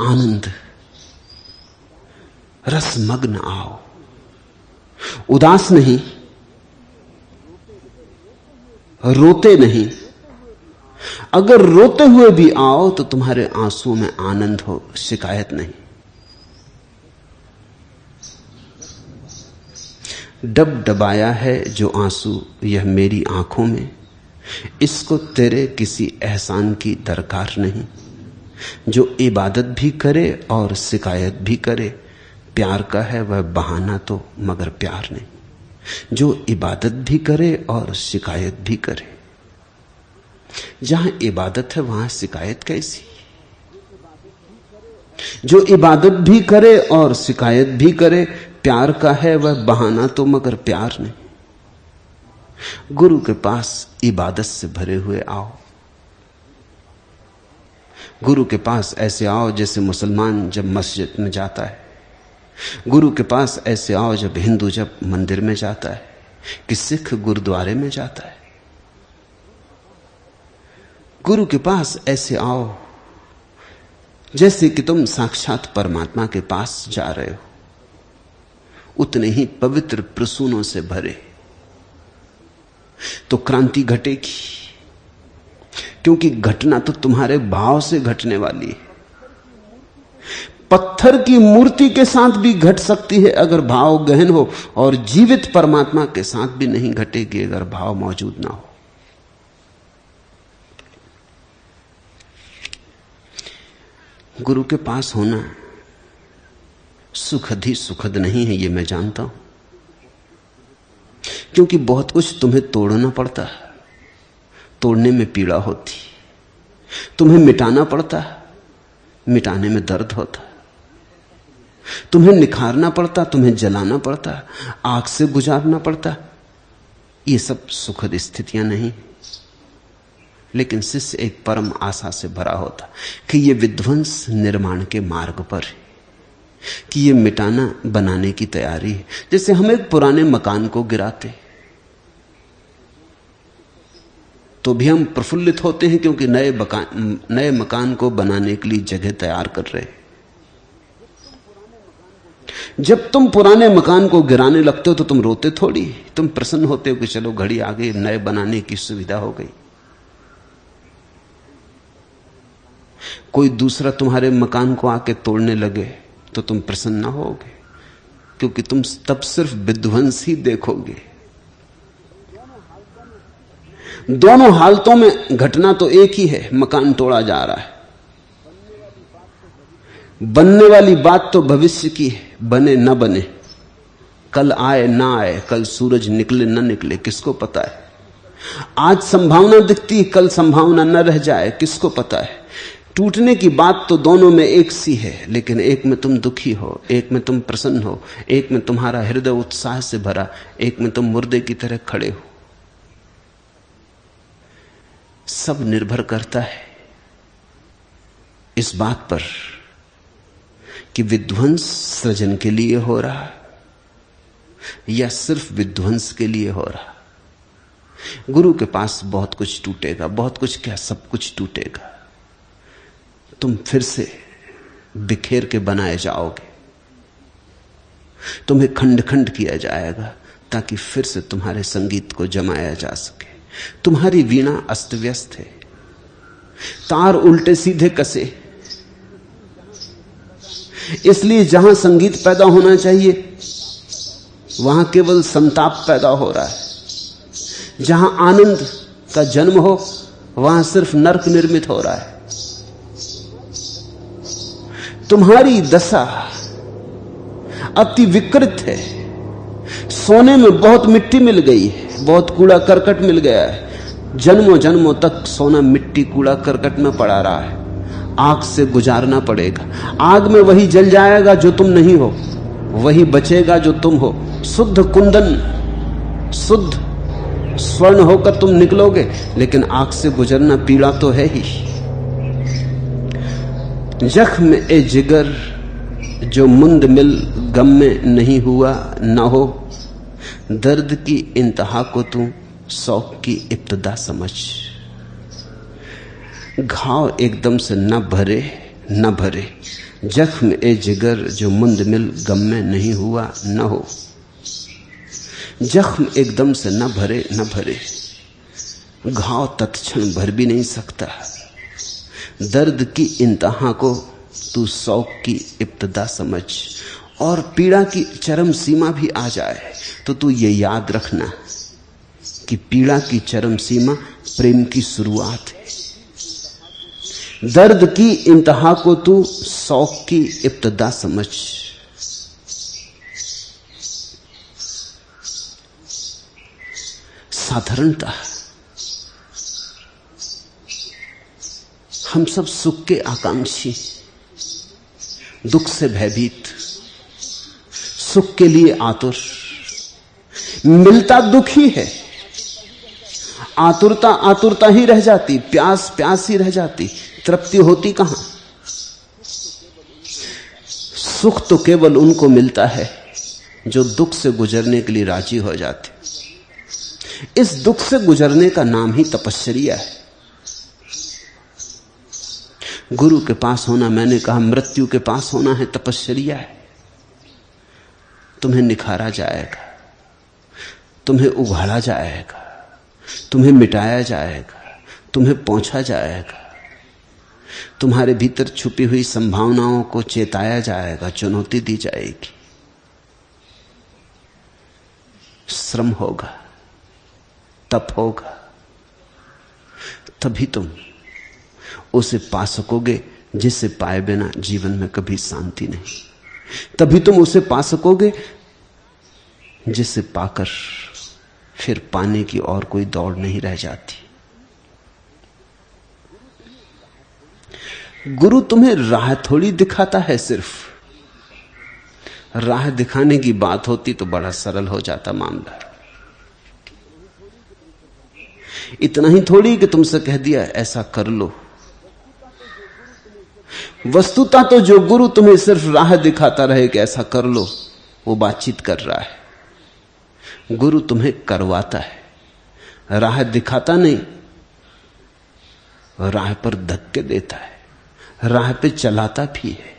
आनंद, रसमग्न आओ। उदास नहीं, रोते नहीं। अगर रोते हुए भी आओ तो तुम्हारे आंसुओं में आनंद हो, शिकायत नहीं। डब डबाया है जो आंसू यह मेरी आंखों में, इसको तेरे किसी एहसान की दरकार नहीं। जो इबादत भी करे और शिकायत भी करे, प्यार का है वह बहाना तो मगर प्यार नहीं। जो इबादत भी करे और शिकायत भी करे, जहां इबादत है वहां शिकायत कैसी। जो इबादत भी करे और शिकायत भी करे, प्यार का है वह बहाना तो मगर प्यार नहीं। गुरु के पास इबादत से भरे हुए आओ। गुरु के पास ऐसे आओ जैसे मुसलमान जब मस्जिद में जाता है। गुरु के पास ऐसे आओ जब हिंदू जब मंदिर में जाता है, कि सिख गुरुद्वारे में जाता है। गुरु के पास ऐसे आओ जैसे कि तुम साक्षात परमात्मा के पास जा रहे हो, उतने ही पवित्र प्रसूनों से भरे। तो क्रांति घटेगी, क्योंकि घटना तो तुम्हारे भाव से घटने वाली है। पत्थर की मूर्ति के साथ भी घट सकती है अगर भाव गहन हो, और जीवित परमात्मा के साथ भी नहीं घटेगी अगर भाव मौजूद ना हो। गुरु के पास होना सुखद ही सुखद नहीं है, ये मैं जानता हूं, क्योंकि बहुत कुछ तुम्हें तोड़ना पड़ता है, तोड़ने में पीड़ा होती। तुम्हें मिटाना पड़ता है, मिटाने में दर्द होता। तुम्हें निखारना पड़ता, तुम्हें जलाना पड़ता, आग से गुजारना पड़ता। ये सब सुखद स्थितियां नहीं। लेकिन शिष्य एक परम आशा से भरा होता कि ये विध्वंस निर्माण के मार्ग पर है, कि ये मिटाना बनाने की तैयारी है। जैसे हम एक पुराने मकान को गिराते तो भी हम प्रफुल्लित होते हैं, क्योंकि नए मकान को बनाने के लिए जगह तैयार कर रहे हैं। जब तुम पुराने मकान को गिराने लगते हो तो तुम रोते थोड़ी, तुम प्रसन्न होते हो कि चलो घड़ी आ गई, नए बनाने की सुविधा हो गई। कोई दूसरा तुम्हारे मकान को आके तोड़ने लगे तो तुम प्रसन्न ना होगे, क्योंकि तुम तब सिर्फ विध्वंस ही देखोगे। दोनों हालतों में घटना तो एक ही है, मकान तोड़ा जा रहा है। बनने वाली बात तो भविष्य की है, बने न बने, कल आए ना आए, कल सूरज निकले न निकले, किसको पता है। आज संभावना दिखती है, कल संभावना न रह जाए, किसको पता है। टूटने की बात तो दोनों में एक सी है, लेकिन एक में तुम दुखी हो, एक में तुम प्रसन्न हो, एक में तुम्हारा हृदय उत्साह से भरा, एक में तुम मुर्दे की तरह खड़े हो। सब निर्भर करता है इस बात पर कि विध्वंस सृजन के लिए हो रहा या सिर्फ विध्वंस के लिए हो रहा। गुरु के पास बहुत कुछ टूटेगा, बहुत कुछ क्या, सब कुछ टूटेगा। तुम फिर से बिखेर के बनाए जाओगे, तुम्हें खंड खंड किया जाएगा ताकि फिर से तुम्हारे संगीत को जमाया जा सके। तुम्हारी वीणा अस्त व्यस्त है, तार उल्टे सीधे कसे, इसलिए जहां संगीत पैदा होना चाहिए वहां केवल संताप पैदा हो रहा है। जहां आनंद का जन्म हो वहां सिर्फ नरक निर्मित हो रहा है। तुम्हारी दशा अति विकृत है। सोने में बहुत मिट्टी मिल गई है, बहुत कूड़ा करकट मिल गया है। जन्मों जन्मों तक सोना मिट्टी कूड़ा करकट में पड़ा रहा है। आग से गुजारना पड़ेगा। आग में वही जल जाएगा जो तुम नहीं हो, वही बचेगा जो तुम हो। शुद्ध कुंदन, शुद्ध स्वर्ण होकर तुम निकलोगे, लेकिन आग से गुजरना पीड़ा तो है ही। जख्म ए जिगर जो मुंद मिल गम में नहीं हुआ न हो, दर्द की इंतहा को तू शौक की इब्तदा समझ। घाव एकदम से न भरे न भरे, जख्म ए जिगर जो मुंद मिल गम में नहीं हुआ न हो। जख्म एकदम से न भरे न भरे, घाव तत्क्षण भर भी नहीं सकता। दर्द की इंतहा को तू शौक की इब्तदा समझ। और पीड़ा की चरम सीमा भी आ जाए तो तू ये याद रखना कि पीड़ा की चरम सीमा प्रेम की शुरुआत है। दर्द की इंतहा को तू शौक की इब्तदा समझ। साधारणता हम सब सुख के आकांक्षी, दुख से भयभीत, सुख के लिए आतुर। मिलता दुख ही है, आतुरता आतुरता ही रह जाती, प्यास प्यास ही रह जाती, तृप्ति होती कहां। सुख तो केवल उनको मिलता है जो दुख से गुजरने के लिए राजी हो जाते। इस दुख से गुजरने का नाम ही तपश्चर्या है। गुरु के पास होना, मैंने कहा मृत्यु के पास होना है, तपश्चर्या है। तुम्हें निखारा जाएगा, तुम्हें उघाड़ा जाएगा, तुम्हें मिटाया जाएगा, तुम्हें पहुंचा जाएगा, तुम्हारे भीतर छुपी हुई संभावनाओं को चेताया जाएगा, चुनौती दी जाएगी। श्रम होगा, तप होगा, तभी तुम उसे पा सकोगे जिसे पाए बिना जीवन में कभी शांति नहीं। तभी तुम उसे पा सकोगे जिसे पाकर फिर पाने की और कोई दौड़ नहीं रह जाती। गुरु तुम्हें राह थोड़ी दिखाता है, सिर्फ राह दिखाने की बात होती तो बड़ा सरल हो जाता मामला। इतना ही थोड़ी कि तुमसे कह दिया ऐसा कर लो। वस्तुतः तो जो गुरु तुम्हें सिर्फ राह दिखाता रहे कि ऐसा कर लो, वो बातचीत कर रहा है। गुरु तुम्हें करवाता है, राह दिखाता नहीं, राह पर धक्के देता है, राह पे चलाता भी है।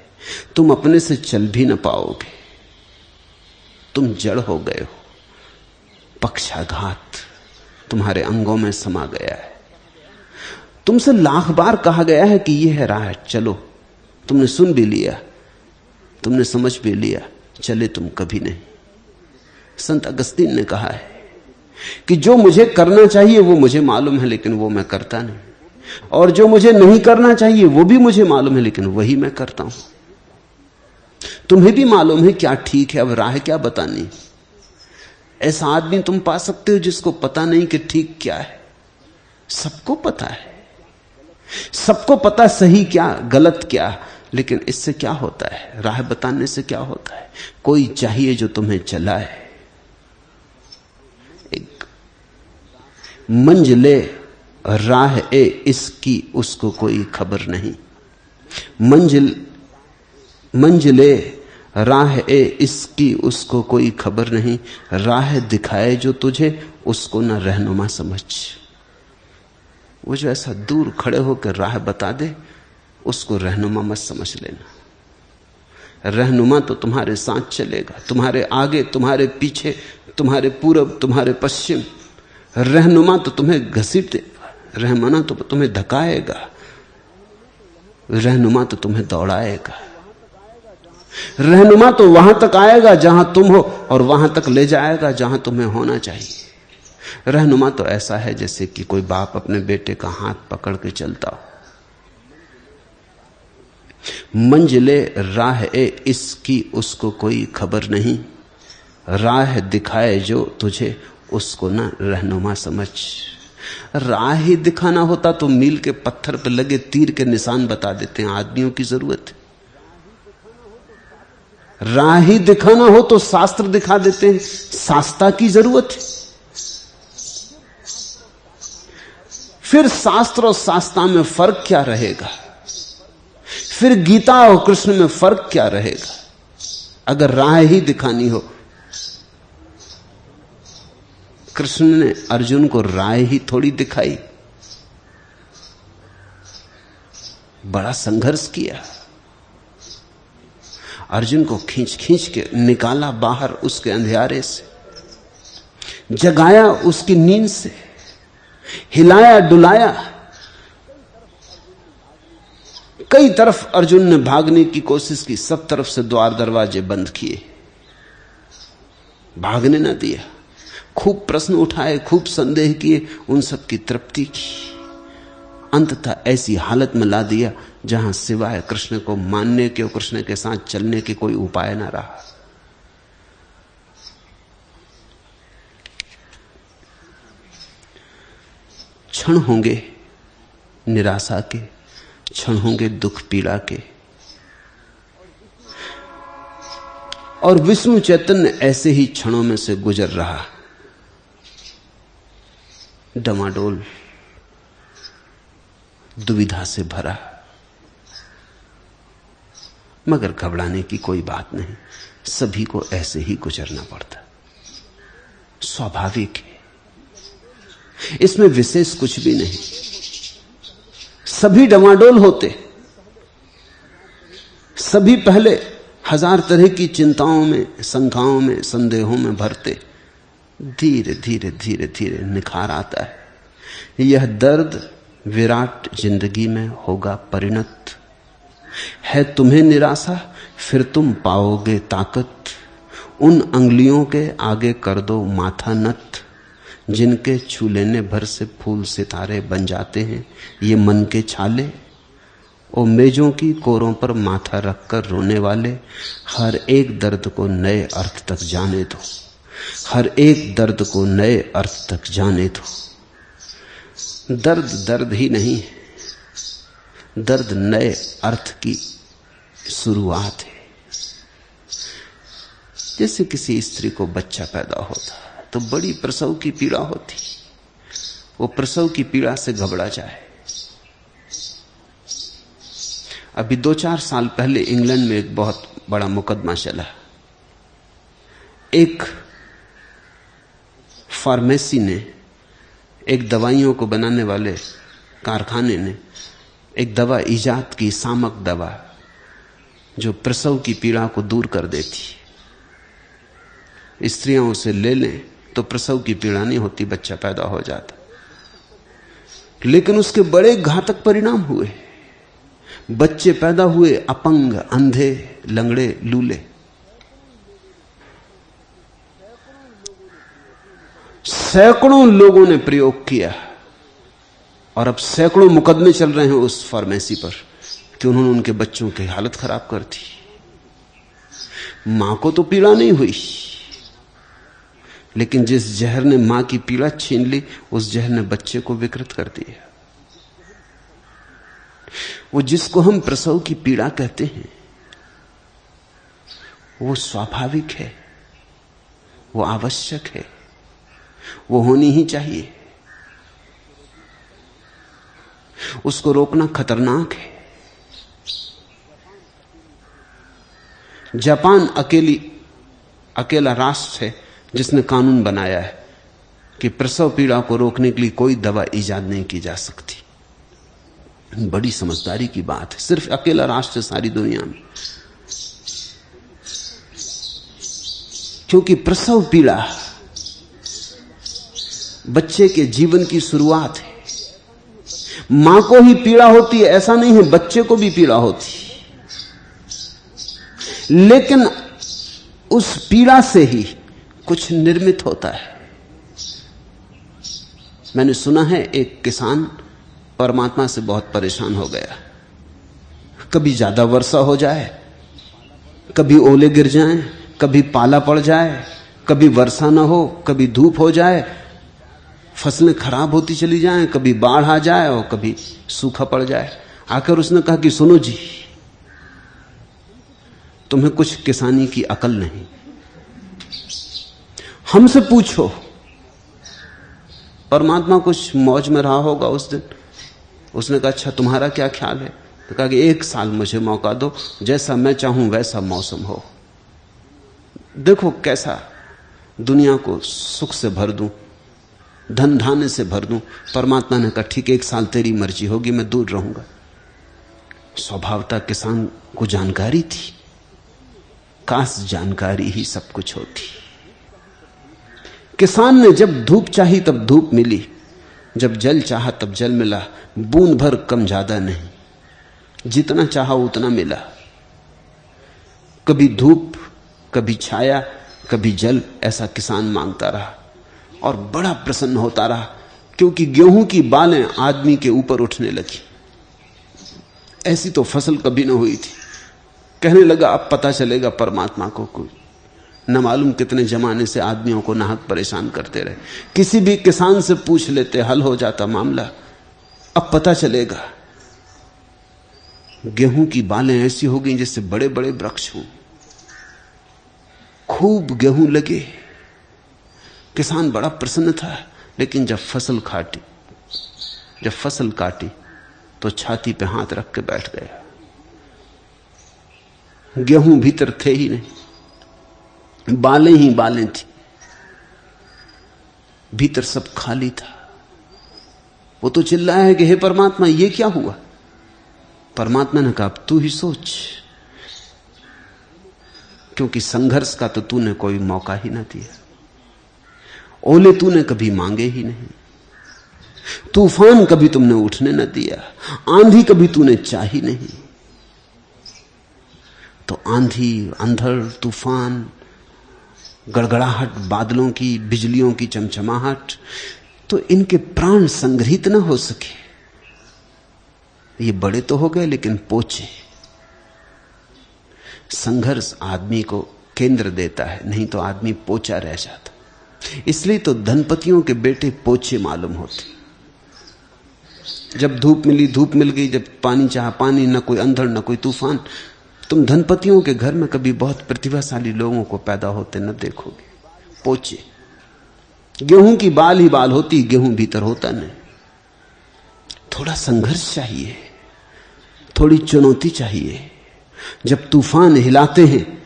तुम अपने से चल भी ना पाओगे, तुम जड़ हो गए हो, पक्षाघात तुम्हारे अंगों में समा गया है। तुमसे लाख बार कहा गया है कि यह है राह, चलो। तुमने सुन भी लिया, तुमने समझ भी लिया, चले तुम कभी नहीं। संत अगस्तीन ने कहा है कि जो मुझे करना चाहिए वो मुझे मालूम है, लेकिन वो मैं करता नहीं, और जो मुझे नहीं करना चाहिए वो भी मुझे मालूम है, लेकिन वही मैं करता हूं। तुम्हें भी मालूम है क्या ठीक है, अब राह क्या बतानी। ऐसा आदमी तुम पा सकते हो जिसको पता नहीं कि ठीक क्या है। सबको पता है, सबको पता सही क्या गलत क्या, लेकिन इससे क्या होता है, राह बताने से क्या होता है। कोई चाहिए जो तुम्हें चलाए। एक मंजिले राह ए इसकी उसको कोई खबर नहीं। मंजिले राह ए इसकी उसको कोई खबर नहीं। राह दिखाए जो तुझे उसको न रहनुमा समझ। वो जो ऐसा दूर खड़े होकर राह बता दे उसको रहनुमा मत समझ लेना। रहनुमा तो तुम्हारे साथ चलेगा, तुम्हारे आगे, तुम्हारे पीछे, तुम्हारे पूरब, तुम्हारे पश्चिम। रहनुमा तो तुम्हें घसीट देगा, रहनुमा तो तुम्हें धकाएगा, रहनुमा तो तुम्हें दौड़ाएगा। रहनुमा तो वहां तक आएगा जहां तुम हो और वहां तक ले जाएगा जहां तुम्हें होना चाहिए। रहनुमा तो ऐसा है जैसे कि कोई बाप अपने बेटे का हाथ पकड़ के चलता हो। मंजिले राह ए इसकी उसको कोई खबर नहीं। राह दिखाए जो तुझे उसको न रहनुमा समझ। राह ही दिखाना होता तो मील के पत्थर पर लगे तीर के निशान बता देते हैं, आदमियों की जरूरत है। राह ही दिखाना हो तो शास्त्र दिखा देते हैं, शास्त्रा की जरूरत है। फिर शास्त्र और शास्त्रा में फर्क क्या रहेगा, फिर गीता और कृष्ण में फर्क क्या रहेगा, अगर राह ही दिखानी हो। कृष्ण ने अर्जुन को राह ही थोड़ी दिखाई, बड़ा संघर्ष किया, अर्जुन को खींच खींच के निकाला बाहर उसके अंधियारे से, जगाया उसकी नींद से, हिलाया डुलाया। कई तरफ अर्जुन ने भागने की कोशिश की, सब तरफ से द्वार दरवाजे बंद किए, भागने ना दिया। खूब प्रश्न उठाए, खूब संदेह किए, उन सब की तृप्ति की। अंततः ऐसी हालत में ला दिया जहां सिवाय कृष्ण को मानने के और कृष्ण के साथ चलने के कोई उपाय ना रहा। क्षण होंगे निराशा के, क्षण होंगे दुख पीड़ा के, और विष्णु चैतन्य ऐसे ही क्षणों में से गुजर रहा, डमाडोल, दुविधा से भरा। मगर घबराने की कोई बात नहीं, सभी को ऐसे ही गुजरना पड़ता, स्वाभाविक है, इसमें विशेष कुछ भी नहीं। सभी डमाडोल होते, सभी पहले हजार तरह की चिंताओं में, शंकाओं में, संदेहों में भरते। धीरे धीरे धीरे धीरे निखार आता है। यह दर्द विराट जिंदगी में होगा परिणत। है तुम्हें निराशा, फिर तुम पाओगे ताकत। उन अंगुलियों के आगे कर दो माथा नत, जिनके छू लेने भर से फूल सितारे बन जाते हैं ये मन के छाले। ओ मेजों की कोरों पर माथा रखकर रोने वाले, हर एक दर्द को नए अर्थ तक जाने दो, हर एक दर्द को नए अर्थ तक जाने दो। दर्द दर्द ही नहीं है, दर्द नए अर्थ की शुरुआत है। जैसे किसी स्त्री को बच्चा पैदा होता तो बड़ी प्रसव की पीड़ा होती, वो प्रसव की पीड़ा से घबरा जाए। अभी 2-4 साल पहले इंग्लैंड में एक बहुत बड़ा मुकदमा चला। एक फार्मेसी ने, एक दवाइयों को बनाने वाले कारखाने ने एक दवा इजाद की, सामक दवा, जो प्रसव की पीड़ा को दूर कर देती। स्त्रियां उसे ले लें तो प्रसव की पीड़ा नहीं होती, बच्चा पैदा हो जाता। लेकिन उसके बड़े घातक परिणाम हुए। बच्चे पैदा हुए अपंग, अंधे, लंगड़े, लूले। सैकड़ों लोगों ने प्रयोग किया और अब सैकड़ों मुकदमे चल रहे हैं उस फार्मेसी पर कि उन्होंने उनके बच्चों की हालत खराब कर दी। मां को तो पीड़ा नहीं हुई, लेकिन जिस जहर ने मां की पीड़ा छीन ली, उस जहर ने बच्चे को विकृत कर दिया। वो जिसको हम प्रसव की पीड़ा कहते हैं, वो स्वाभाविक है, वो आवश्यक है, वो होनी ही चाहिए। उसको रोकना खतरनाक है। जापान अकेला राष्ट्र है जिसने कानून बनाया है कि प्रसव पीड़ा को रोकने के लिए कोई दवा इजाद नहीं की जा सकती। बड़ी समझदारी की बात है। सिर्फ अकेला राष्ट्र सारी दुनिया में, क्योंकि प्रसव पीड़ा बच्चे के जीवन की शुरुआत है। मां को ही पीड़ा होती है ऐसा नहीं है, बच्चे को भी पीड़ा होती है, लेकिन उस पीड़ा से ही कुछ निर्मित होता है। मैंने सुना है एक किसान परमात्मा से बहुत परेशान हो गया। कभी ज्यादा वर्षा हो जाए, कभी ओले गिर जाएं, कभी पाला पड़ जाए, कभी वर्षा ना हो, कभी धूप हो जाए, फसलें खराब होती चली जाएं, कभी बाढ़ आ जाए और कभी सूखा पड़ जाए। आकर उसने कहा कि सुनो जी, तुम्हें कुछ किसानी की अकल नहीं, हमसे पूछो। परमात्मा कुछ मौज में रहा होगा उस दिन। उसने कहा अच्छा तुम्हारा क्या ख्याल है? तो कहा कि 1 साल मुझे मौका दो, जैसा मैं चाहूं वैसा मौसम हो, देखो कैसा दुनिया को सुख से भर दूं, धन धान्य से भर दूं। परमात्मा ने कहा ठीक 1 साल तेरी मर्जी होगी, मैं दूर रहूंगा। स्वभावतः किसान को जानकारी थी, काश जानकारी ही सब कुछ होती। किसान ने जब धूप चाही तब धूप मिली, जब जल चाहा तब जल मिला, बूंद भर कम ज्यादा नहीं, जितना चाहा उतना मिला। कभी धूप, कभी छाया, कभी जल, ऐसा किसान मांगता रहा और बड़ा प्रसन्न होता रहा, क्योंकि गेहूं की बालें आदमी के ऊपर उठने लगी। ऐसी तो फसल कभी न हुई थी। कहने लगा अब पता चलेगा परमात्मा को, कोई न मालूम कितने जमाने से आदमियों को नाहक परेशान करते रहे। किसी भी किसान से पूछ लेते, हल हो जाता मामला। अब पता चलेगा। गेहूं की बालें ऐसी हो गई जैसे बड़े बड़े वृक्ष हों, खूब गेहूं लगे। किसान बड़ा प्रसन्न था, लेकिन जब फसल काटी तो छाती पे हाथ रख के बैठ गया। गेहूं भीतर थे ही नहीं, बालें ही बालें थी, भीतर सब खाली था। वो तो चिल्लाया है कि हे परमात्मा ये क्या हुआ? परमात्मा ने कहा अब तू ही सोच, क्योंकि संघर्ष का तो तूने कोई मौका ही ना दिया। ओले तूने कभी मांगे ही नहीं, तूफान कभी तुमने उठने न दिया, आंधी कभी तूने चाही नहीं। तो आंधी, अंधड़, तूफान, गड़गड़ाहट बादलों की, बिजलियों की चमचमाहट, तो इनके प्राण संग्रहित न हो सके। ये बड़े तो हो गए लेकिन पोचे। संघर्ष आदमी को केंद्र देता है, नहीं तो आदमी पोचा रह जाता। इसलिए तो धनपतियों के बेटे पोचे मालूम होते। जब धूप मिली धूप मिल गई, जब पानी चाहा पानी, न कोई अंधड़ न कोई तूफान। तुम धनपतियों के घर में कभी बहुत प्रतिभाशाली लोगों को पैदा होते न देखोगे। पोचे, गेहूं की बाल ही बाल होती, गेहूं भीतर होता नहीं। थोड़ा संघर्ष चाहिए, थोड़ी चुनौती चाहिए। जब तूफान हिलाते हैं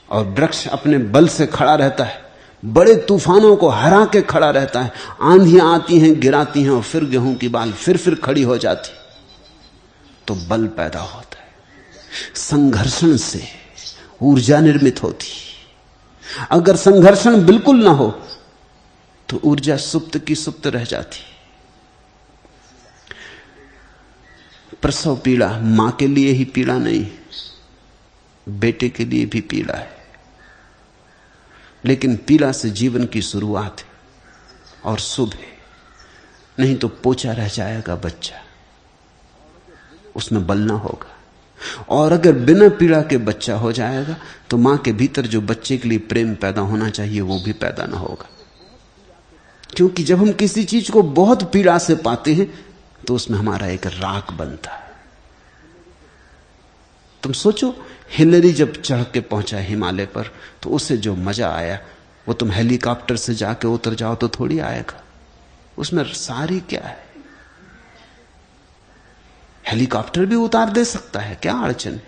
और वृक्ष अपने बल से खड़ा रहता है, बड़े तूफानों को हरा के खड़ा रहता है, आंधियां आती हैं, गिराती हैं और फिर गेहूं की बाल फिर खड़ी हो जाती, तो बल पैदा होता है। संघर्षण से ऊर्जा निर्मित होती। अगर संघर्षण बिल्कुल ना हो तो ऊर्जा सुप्त की सुप्त रह जाती। प्रसव पीड़ा मां के लिए ही पीड़ा नहीं, बेटे के लिए भी पीड़ा है। लेकिन पीड़ा से जीवन की शुरुआत है। और सुबह, नहीं तो पोचा रह जाएगा बच्चा, उसमें बल ना होगा। और अगर बिना पीड़ा के बच्चा हो जाएगा तो मां के भीतर जो बच्चे के लिए प्रेम पैदा होना चाहिए वो भी पैदा ना होगा। क्योंकि जब हम किसी चीज को बहुत पीड़ा से पाते हैं तो उसमें हमारा एक राग बनता है। तुम सोचो, हिलरी जब चढ़ के पहुंचा हिमालय पर तो उसे जो मजा आया वो तुम हेलीकॉप्टर से जाके उतर जाओ तो थोड़ी आएगा। उसमें सारी क्या है? हेलीकॉप्टर भी उतार दे सकता है, क्या अड़चन है?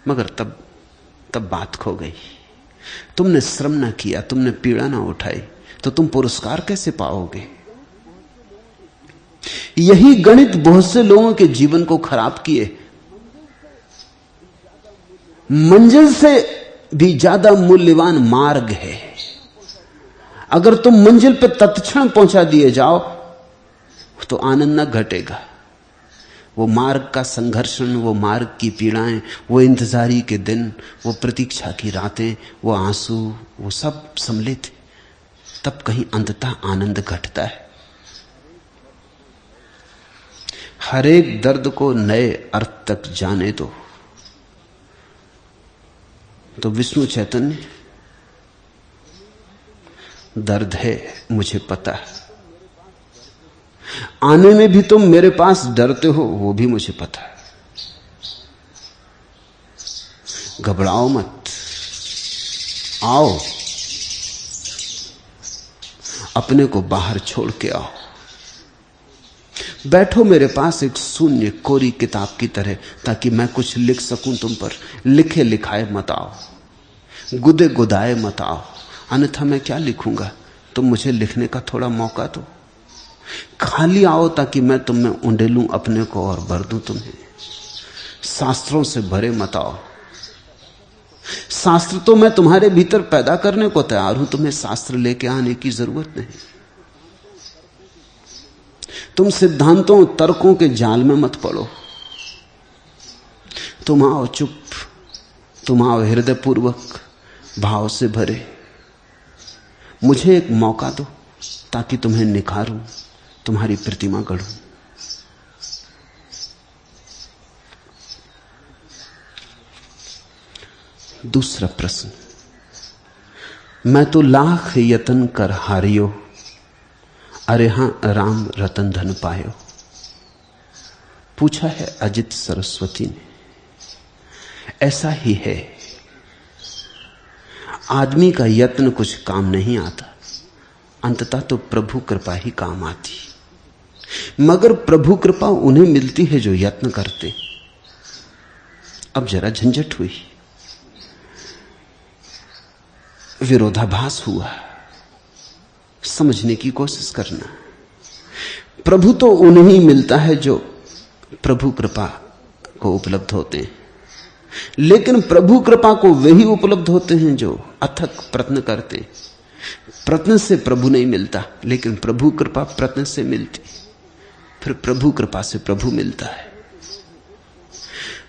मगर तब बात खो गई। तुमने श्रम ना किया, तुमने पीड़ा ना उठाई, तो तुम पुरस्कार कैसे पाओगे? यही गणित बहुत से लोगों के जीवन को खराब किए। मंजिल से भी ज्यादा मूल्यवान मार्ग है। अगर तुम मंजिल पर तत्क्षण पहुंचा दिए जाओ तो आनंद न घटेगा। वो मार्ग का संघर्षण, वो मार्ग की पीड़ाएं, वो इंतजारी के दिन, वो प्रतीक्षा की रातें, वो आंसू, वो सब सम्मिलित, तब कहीं अंततः आनंद घटता है। हर एक दर्द को नए अर्थ तक जाने दो। तो विष्णु चैतन्य, दर्द है मुझे पता है, आने में भी तुम मेरे पास डरते हो वो भी मुझे पता है। घबराओ मत, आओ, अपने को बाहर छोड़ के आओ। बैठो मेरे पास एक शून्य कोरी किताब की तरह, ताकि मैं कुछ लिख सकूं तुम पर। लिखे लिखाए मत आओ, गुदे गुदाए मत आओ, अन्यथा मैं क्या लिखूंगा? तुम मुझे लिखने का थोड़ा मौका दो। खाली आओ ताकि मैं तुम में उंडेलूं अपने को और भर दूं तुम्हें। शास्त्रों से भरे मत आओ। शास्त्र तो मैं तुम्हारे भीतर पैदा करने को तैयार हूं, तुम्हें शास्त्र लेके आने की जरूरत नहीं। तुम सिद्धांतों तर्कों के जाल में मत पड़ो। तुम आओ चुप, तुम आओ हृदयपूर्वक, भाव से भरे। मुझे एक मौका दो ताकि तुम्हें निखारूं, तुम्हारी प्रतिमा गढ़ूं। दूसरा प्रश्न, मैं तो लाख यतन कर हारियो, अरे हां राम रतन धन पायो। पूछा है अजित सरस्वती ने। ऐसा ही है, आदमी का यत्न कुछ काम नहीं आता, अंततः तो प्रभु कृपा ही काम आती। मगर प्रभु कृपा उन्हें मिलती है जो यत्न करते। अब जरा झंझट हुई, विरोधाभास हुआ, समझने की कोशिश करना। प्रभु तो उन्हें ही मिलता है जो प्रभु कृपा को उपलब्ध होते हैं, लेकिन प्रभु कृपा को वही उपलब्ध होते हैं जो अथक प्रयत्न करते। प्रयत्न से प्रभु नहीं मिलता, लेकिन प्रभु कृपा प्रयत्न से मिलती, फिर प्रभु कृपा से प्रभु मिलता है।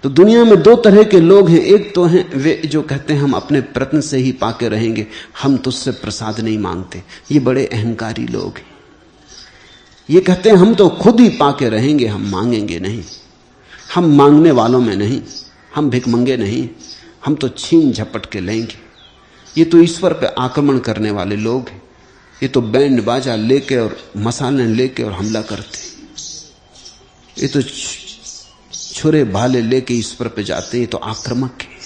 तो दुनिया में दो तरह के लोग हैं। एक तो हैं वे जो कहते हैं हम अपने प्रयत्न से ही पाके रहेंगे, हम तुझसे प्रसाद नहीं मांगते। ये बड़े अहंकारी लोग हैं। ये कहते हैं हम तो खुद ही पाके रहेंगे, हम मांगेंगे नहीं, हम मांगने वालों में नहीं, हम भिखमंगे नहीं, हम तो छीन झपट के लेंगे। ये तो ईश्वर पे आक्रमण करने वाले लोग हैं। ये तो बैंड बाजा लेके और मसाले लेके और हमला करते। ये तो छुरे भाले लेके ईश्वर पे जाते हैं, तो आक्रामक है।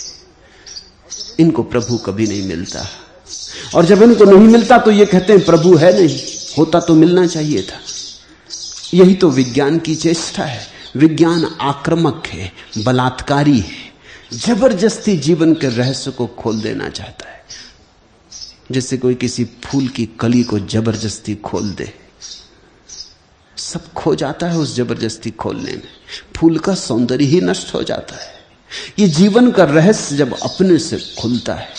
इनको प्रभु कभी नहीं मिलता, और जब इनको नहीं मिलता तो ये कहते हैं प्रभु है नहीं, होता तो मिलना चाहिए था। यही तो विज्ञान की चेष्टा है। विज्ञान आक्रामक है, बलात्कारी है, जबरदस्ती जीवन के रहस्य को खोल देना चाहता है। जैसे कोई किसी फूल की कली को जबरदस्ती खोल दे, सब खो जाता है उस जबरदस्ती खोलने में, फूल का सौंदर्य ही नष्ट हो जाता है। ये जीवन का रहस्य जब अपने से खुलता है,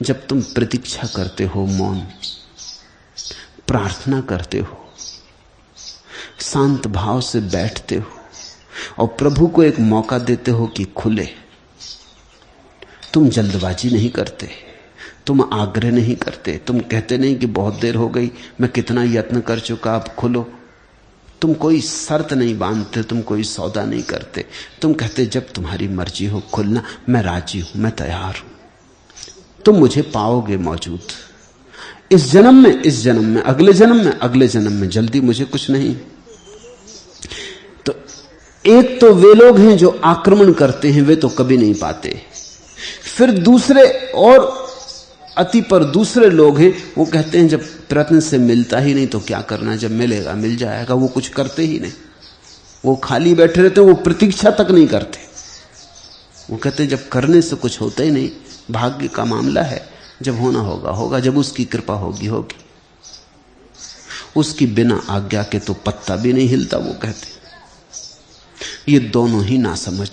जब तुम प्रतीक्षा करते हो, मौन प्रार्थना करते हो, शांत भाव से बैठते हो और प्रभु को एक मौका देते हो कि खुले। तुम जल्दबाजी नहीं करते, तुम आग्रह नहीं करते, तुम कहते नहीं कि बहुत देर हो गई, मैं कितना यत्न कर चुका, अब खुलो। तुम कोई शर्त नहीं बांधते, तुम कोई सौदा नहीं करते। तुम कहते जब तुम्हारी मर्जी हो खुलना, मैं राजी हूं, मैं तैयार हूं। तुम मुझे पाओगे मौजूद, इस जन्म में, इस जन्म में, अगले जन्म में, अगले जन्म में। जल्दी मुझे कुछ नहीं। तो एक तो वे लोग हैं जो आक्रमण करते हैं, वे तो कभी नहीं पाते। फिर दूसरे और अति पर दूसरे लोग हैं, वो कहते हैं जब प्रयत्न से मिलता ही नहीं तो क्या करना, जब मिलेगा मिल जाएगा। वो कुछ करते ही नहीं, वो खाली बैठे रहते, वो प्रतीक्षा तक नहीं करते। वो कहते हैं जब करने से कुछ होता ही नहीं, भाग्य का मामला है, जब होना होगा होगा, जब उसकी कृपा होगी होगी। उसकी बिना आज्ञा के तो पत्ता भी नहीं हिलता, वो कहते। ये दोनों ही नासमझ।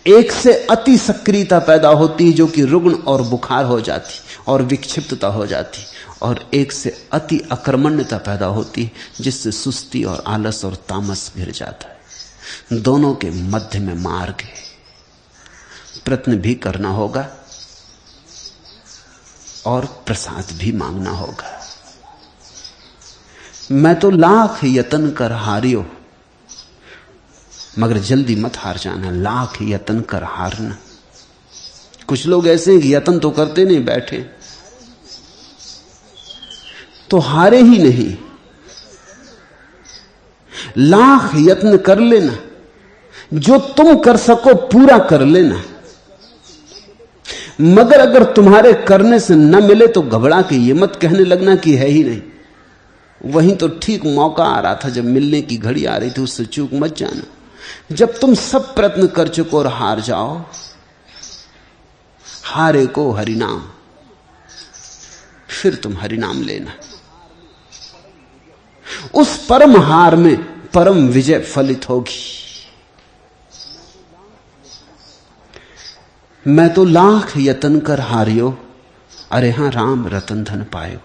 एक से अति सक्रियता पैदा होती है जो कि रुग्ण और बुखार हो जाती और विक्षिप्तता हो जाती, और एक से अति अकर्मण्यता पैदा होती जिससे सुस्ती और आलस और तामस घिर जाता है। दोनों के मध्य में मार्ग है। प्रयत्न भी करना होगा और प्रसाद भी मांगना होगा। मैं तो लाख यत्न कर हारियो, मगर जल्दी मत हार जाना। लाख यत्न कर हारना। कुछ लोग ऐसे हैं कि यत्न तो करते नहीं, बैठे तो हारे ही नहीं। लाख यत्न कर लेना, जो तुम कर सको पूरा कर लेना, मगर अगर तुम्हारे करने से न मिले तो घबरा के ये मत कहने लगना कि है ही नहीं। वहीं तो ठीक मौका आ रहा था, जब मिलने की घड़ी आ रही थी, उससे चूक मत जाना। जब तुम सब प्रयत्न कर चुको और हार जाओ, हारे को हरिनाम, फिर तुम हरिनाम लेना। उस परम हार में परम विजय फलित होगी। मैं तो लाख यत्न कर हारियो, अरे हां राम रतन धन पायो।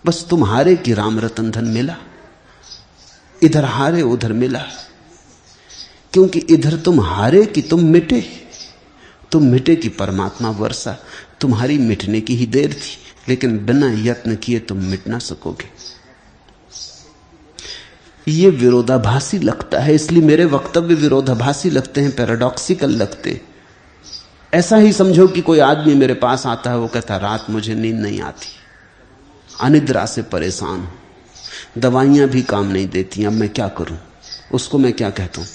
बस तुम हारे कि राम रतन धन मिला, इधर हारे उधर मिला। क्योंकि इधर तुम हारे कि तुम मिटे, तुम मिटे कि परमात्मा वर्षा। तुम्हारी मिटने की ही देर थी, लेकिन बिना यत्न किए तुम मिट ना सकोगे। ये विरोधाभासी लगता है, इसलिए मेरे वक्तव्य विरोधाभासी लगते हैं, पैराडॉक्सिकल लगते हैं। ऐसा ही समझो कि कोई आदमी मेरे पास आता है, वो कहता है रात मुझे नींद नहीं आती, अनिद्रा से परेशान हूं, दवाइयां भी काम नहीं देती, अब मैं क्या करूं। उसको मैं क्या कहता हूं?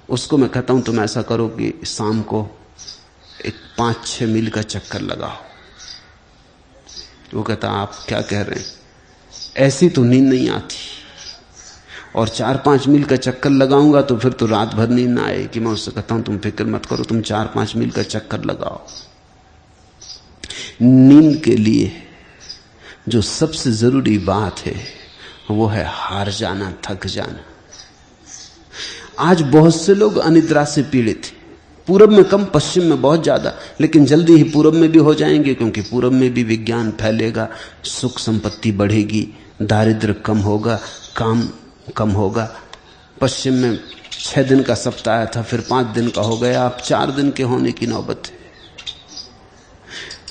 उसको मैं कहता हूं तुम ऐसा करो कि शाम को एक 5-6 मील का चक्कर लगाओ। वो कहता आप क्या कह रहे हैं, ऐसी तो नींद नहीं आती, और 4-5 मील का चक्कर लगाऊंगा तो फिर तो रात भर नींद ना आएगी। मैं उससे कहता हूं तुम फिक्र मत करो, तुम 4-5 मील का चक्कर लगाओ। नींद के लिए जो सबसे जरूरी बात है वो है हार जाना, थक जाना। आज बहुत से लोग अनिद्रा से पीड़ित हैं, पूरब में कम, पश्चिम में बहुत ज्यादा, लेकिन जल्दी ही पूरब में भी हो जाएंगे, क्योंकि पूरब में भी विज्ञान फैलेगा, सुख संपत्ति बढ़ेगी, दारिद्र्य कम होगा, काम कम होगा। पश्चिम में 6 दिन का सप्ताह था, फिर 5 दिन का हो गया, अब 4 दिन के होने की नौबत है।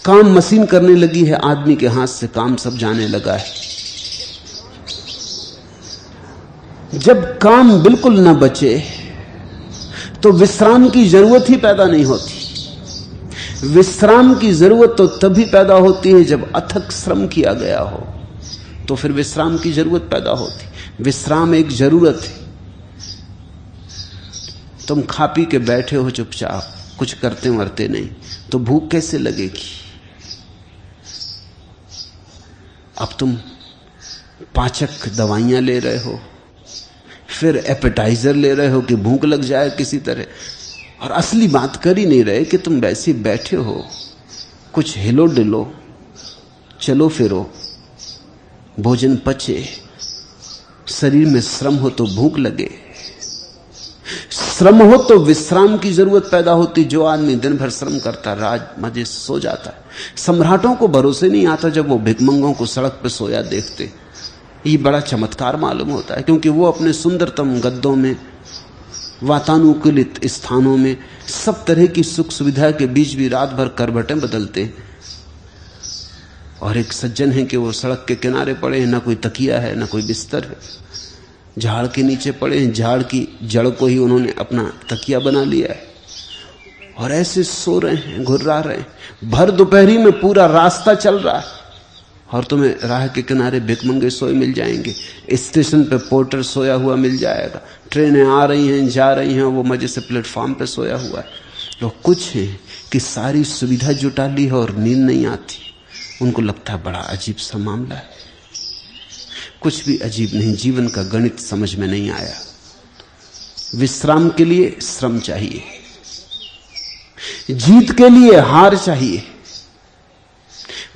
काम मशीन करने लगी है, आदमी के हाथ से काम सब जाने लगा है। जब काम बिल्कुल न बचे तो विश्राम की जरूरत ही पैदा नहीं होती। विश्राम की जरूरत तो तभी पैदा होती है जब अथक श्रम किया गया हो, तो फिर विश्राम की जरूरत पैदा होती। विश्राम एक जरूरत है। तुम खा पी के बैठे हो चुपचाप, कुछ करते मरते नहीं, तो भूख कैसे लगेगी? अब तुम पाचक दवाइयां ले रहे हो, फिर एपेटाइजर ले रहे हो कि भूख लग जाए किसी तरह, और असली बात कर ही नहीं रहे कि तुम वैसे बैठे हो, कुछ हिलो डिलो, चलो फिरो, भोजन पचे, शरीर में श्रम हो तो भूख लगे, श्रम हो तो विश्राम की जरूरत पैदा होती। जो आदमी दिन भर श्रम करता राज मजे से सो जाता है। सम्राटों को भरोसे नहीं आता जब वो भिखमंगों को सड़क पर सोया देखते, ये बड़ा चमत्कार मालूम होता है, क्योंकि वो अपने सुंदरतम गद्दों में, वातानुकूलित स्थानों में, सब तरह की सुख सुविधा के बीच भी रात भर करवटें बदलते, और एक सज्जन है कि वो सड़क के किनारे पड़े हैं, ना कोई तकिया है ना कोई बिस्तर है, झाड़ के नीचे पड़े हैं, झाड़ की जड़ को ही उन्होंने अपना तकिया बना लिया है और ऐसे सो रहे हैं, घुर्रा रहे हैं। भर दोपहरी में पूरा रास्ता चल रहा है और तुम्हें राह के किनारे भिकमंगे सोए मिल जाएंगे, स्टेशन पे पोर्टर सोया हुआ मिल जाएगा, ट्रेनें आ रही हैं जा रही हैं, वो मजे से प्लेटफॉर्म पे सोया हुआ है। तो कुछ है कि सारी सुविधा जुटा ली है और नींद नहीं आती, उनको लगता है बड़ा अजीब सा मामला है। कुछ भी अजीब नहीं, जीवन का गणित समझ में नहीं आया। विश्राम के लिए श्रम चाहिए, जीत के लिए हार चाहिए,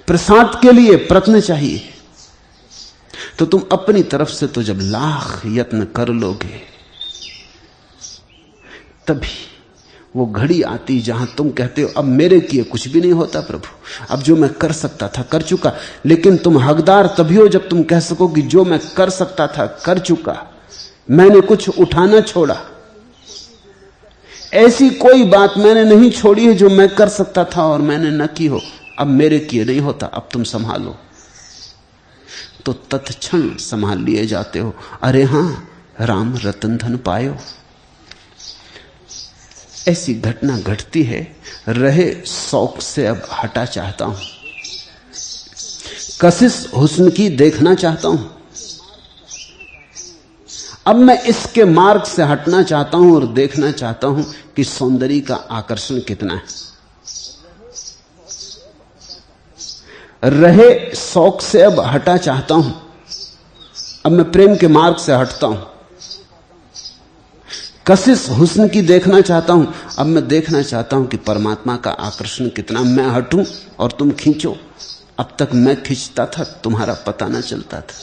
प्रसाद के लिए प्रयत्न चाहिए। तो तुम अपनी तरफ से तो जब लाख यत्न कर लोगे तभी वो घड़ी आती जहां तुम कहते हो अब मेरे किए कुछ भी नहीं होता प्रभु, अब जो मैं कर सकता था कर चुका। लेकिन तुम हकदार तभी हो जब तुम कह सको कि जो मैं कर सकता था कर चुका, मैंने कुछ उठाना छोड़ा। ऐसी कोई बात मैंने नहीं छोड़ी है जो मैं कर सकता था और मैंने न की हो। अब मेरे किए नहीं होता, अब तुम संभालो। तो तत्क्षण संभाल लिए जाते हो। अरे हां, राम रतन धन पायो। ऐसी घटना घटती है, रहे शौक से अब हटा चाहता हूं, कशिश हुस्न की देखना चाहता हूं। अब मैं इसके मार्ग से हटना चाहता हूं और देखना चाहता हूं कि सौंदर्य का आकर्षण कितना है। रहे शौक से अब हटा चाहता हूं, अब मैं प्रेम के मार्ग से हटता हूं। कशिश हुस्न की देखना चाहता हूं, अब मैं देखना चाहता हूं कि परमात्मा का आकर्षण कितना। मैं हटूं और तुम खींचो। अब तक मैं खींचता था, तुम्हारा पता ना चलता था।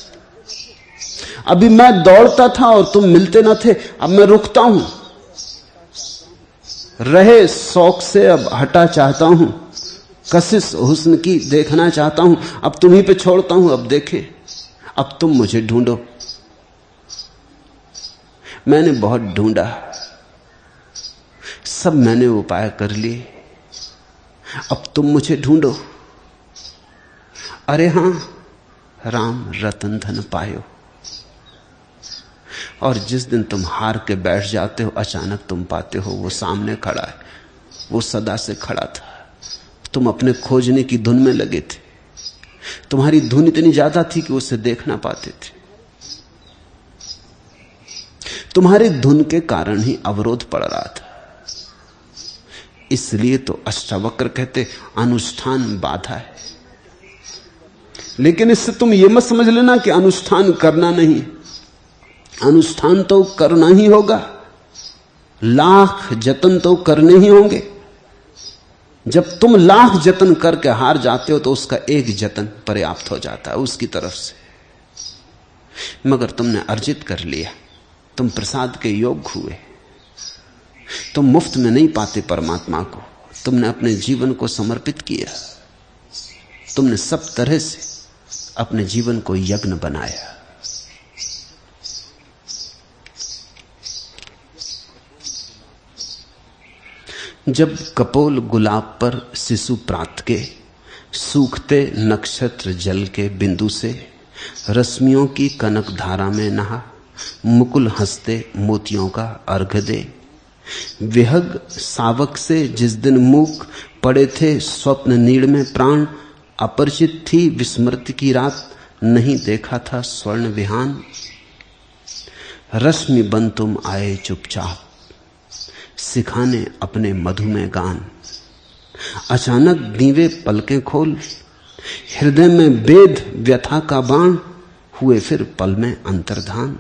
अभी मैं दौड़ता था और तुम मिलते ना थे, अब मैं रुकता हूं। रहे शौक से अब हटा चाहता हूं, कशिश हुस्न की देखना चाहता हूं। अब तुम्हीं पे छोड़ता हूं, अब देखें, अब तुम मुझे ढूंढो। मैंने बहुत ढूंढा, सब मैंने उपाय कर लिए, अब तुम मुझे ढूंढो। अरे हां, राम रतन धन पायो। और जिस दिन तुम हार के बैठ जाते हो, अचानक तुम पाते हो वो सामने खड़ा है। वो सदा से खड़ा था, तुम अपने खोजने की धुन में लगे थे। तुम्हारी धुन इतनी ज्यादा थी कि उसे देख ना पाते थे। तुम्हारी धुन के कारण ही अवरोध पड़ रहा था। इसलिए तो अष्टावक्र कहते अनुष्ठान बाधा है। लेकिन इससे तुम यह मत समझ लेना कि अनुष्ठान करना नहीं, अनुष्ठान तो करना ही होगा, लाख जतन तो करने ही होंगे। जब तुम लाख जतन करके हार जाते हो तो उसका एक जतन पर्याप्त हो जाता है उसकी तरफ से। मगर तुमने अर्जित कर लिया, तुम प्रसाद के योग्य हुए। तुम मुफ्त में नहीं पाते परमात्मा को, तुमने अपने जीवन को समर्पित किया। तुमने सब तरह से अपने जीवन को यज्ञ बनाया। जब कपोल गुलाब पर शिशु प्रात के, सूखते नक्षत्र जल के बिंदु से, रश्मियों की कनक धारा में नहा, मुकुल हंसते मोतियों का अर्घ दे। विहग सावक से जिस दिन मूक पड़े थे स्वप्न नीड़ में प्राण, अपरिचित थी विस्मृति की रात, नहीं देखा था स्वर्ण विहान। रश्मि बन तुम आए चुपचाप, सिखाने अपने मधु में गान। अचानक दीवे पलकें खोल, हृदय में वेद व्यथा का बाण, हुए फिर पल में अंतर्धान।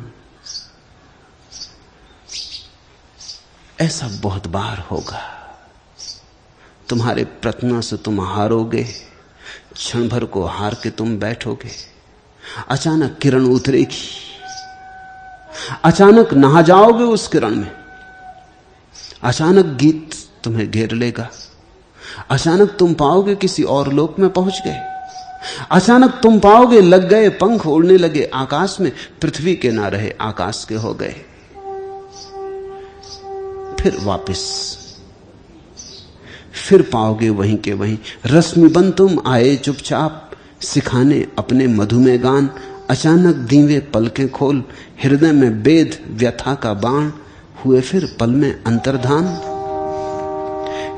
ऐसा बहुत बार होगा। तुम्हारे प्रयत्नों से तुम हारोगे, क्षण भर को हार के तुम बैठोगे। अचानक किरण उतरेगी, अचानक नहा जाओगे उस किरण में। अचानक गीत तुम्हें घेर लेगा, अचानक तुम पाओगे किसी और लोक में पहुंच गए। अचानक तुम पाओगे लग गए पंख, उड़ने लगे आकाश में, पृथ्वी के ना रहे आकाश के हो गए। फिर वापस, फिर पाओगे वहीं के वहीं। रश्मि बन तुम आए चुपचाप, सिखाने अपने मधुमेह गान, अचानक दीवे पलकें खोल, हृदय में वेद व्यथा का बाण, हुए फिर पल में अंतर्धान।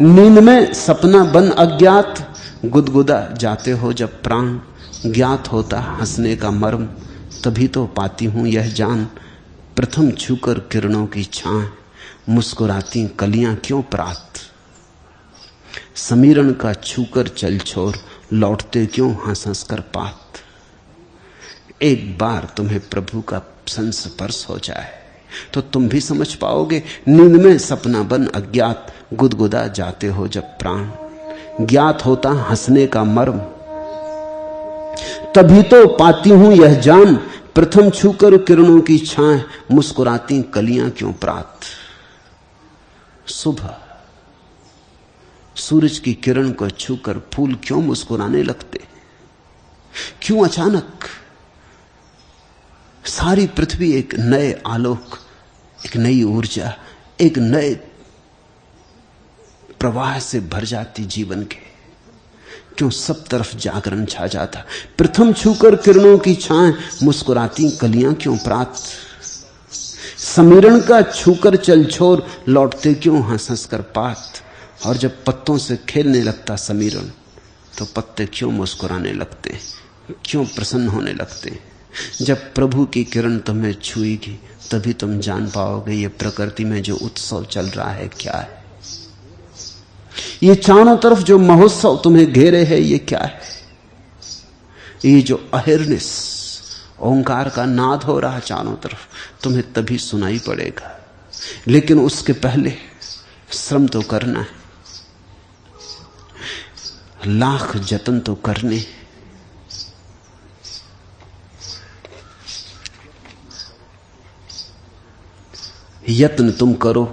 नींद में सपना बन अज्ञात, गुदगुदा जाते हो जब प्राण, ज्ञात होता हंसने का मर्म, तभी तो पाती हूं यह जान, प्रथम छूकर किरणों की छां, मुस्कुराती कलियां क्यों प्रात। समीरण का छूकर चल छोर, लौटते क्यों हंस हंस कर पात। एक बार तुम्हें प्रभु का संस्पर्श हो जाए तो तुम भी समझ पाओगे। नींद में सपना बन अज्ञात, गुदगुदा जाते हो जब प्राण, ज्ञात होता हंसने का मर्म, तभी तो पाती हूं यह जान, प्रथम छूकर किरणों की छाएं, मुस्कुराती कलियां क्यों प्रात। सुबह सूरज की किरण को छूकर फूल क्यों मुस्कुराने लगते, क्यों अचानक सारी पृथ्वी एक नए आलोक, एक नई ऊर्जा, एक नए प्रवाह से भर जाती जीवन के, क्यों सब तरफ जागरण छा जाता। प्रथम छूकर किरणों की छाएं, मुस्कुराती कलियां क्यों प्रात। समीरण का छूकर चल छोर, लौटते क्यों हंस हंस कर पात। और जब पत्तों से खेलने लगता समीरण, तो पत्ते क्यों मुस्कुराने लगते, क्यों प्रसन्न होने लगते। जब प्रभु की किरण तुम्हें छुएगी तभी तुम जान पाओगे ये प्रकृति में जो उत्सव चल रहा है क्या है। ये चारों तरफ जो महोत्सव तुम्हें घेरे है ये क्या है। ये जो अहिर्निश ओंकार का नाद हो रहा चारों तरफ, तुम्हें तभी सुनाई पड़ेगा। लेकिन उसके पहले श्रम तो करना है, लाख जतन तो करने। यत्न तुम करो,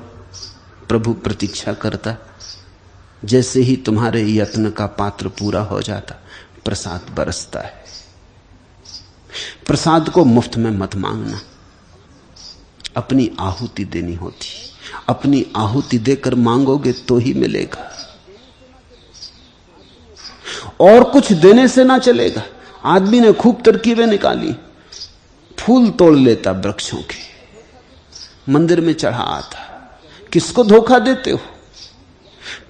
प्रभु प्रतीक्षा करता। जैसे ही तुम्हारे यत्न का पात्र पूरा हो जाता, प्रसाद बरसता है। प्रसाद को मुफ्त में मत मांगना, अपनी आहुति देनी होती। अपनी आहुति देकर मांगोगे तो ही मिलेगा, और कुछ देने से ना चलेगा। आदमी ने खूब तरकीबें निकाली, फूल तोड़ लेता वृक्षों के, मंदिर में चढ़ा आता। किसको धोखा देते हो?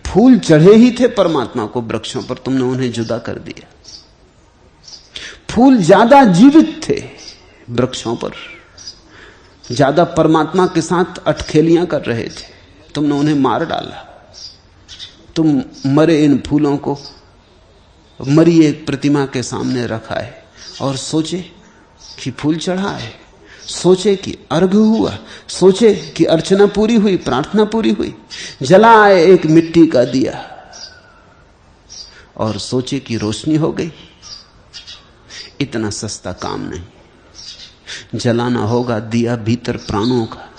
फूल चढ़े ही थे परमात्मा को वृक्षों पर, तुमने उन्हें जुदा कर दिया। फूल ज्यादा जीवित थे वृक्षों पर, ज्यादा परमात्मा के साथ अटखेलियां कर रहे थे, तुमने उन्हें मार डाला। तुम मरे इन फूलों को मरी एक प्रतिमा के सामने रखा है और सोचे कि फूल चढ़ा है, सोचे कि अर्घ हुआ, सोचे कि अर्चना पूरी हुई, प्रार्थना पूरी हुई। जलाए एक मिट्टी का दिया और सोचे कि रोशनी हो गई। इतना सस्ता काम नहीं। जलाना होगा दिया भीतर प्राणों का,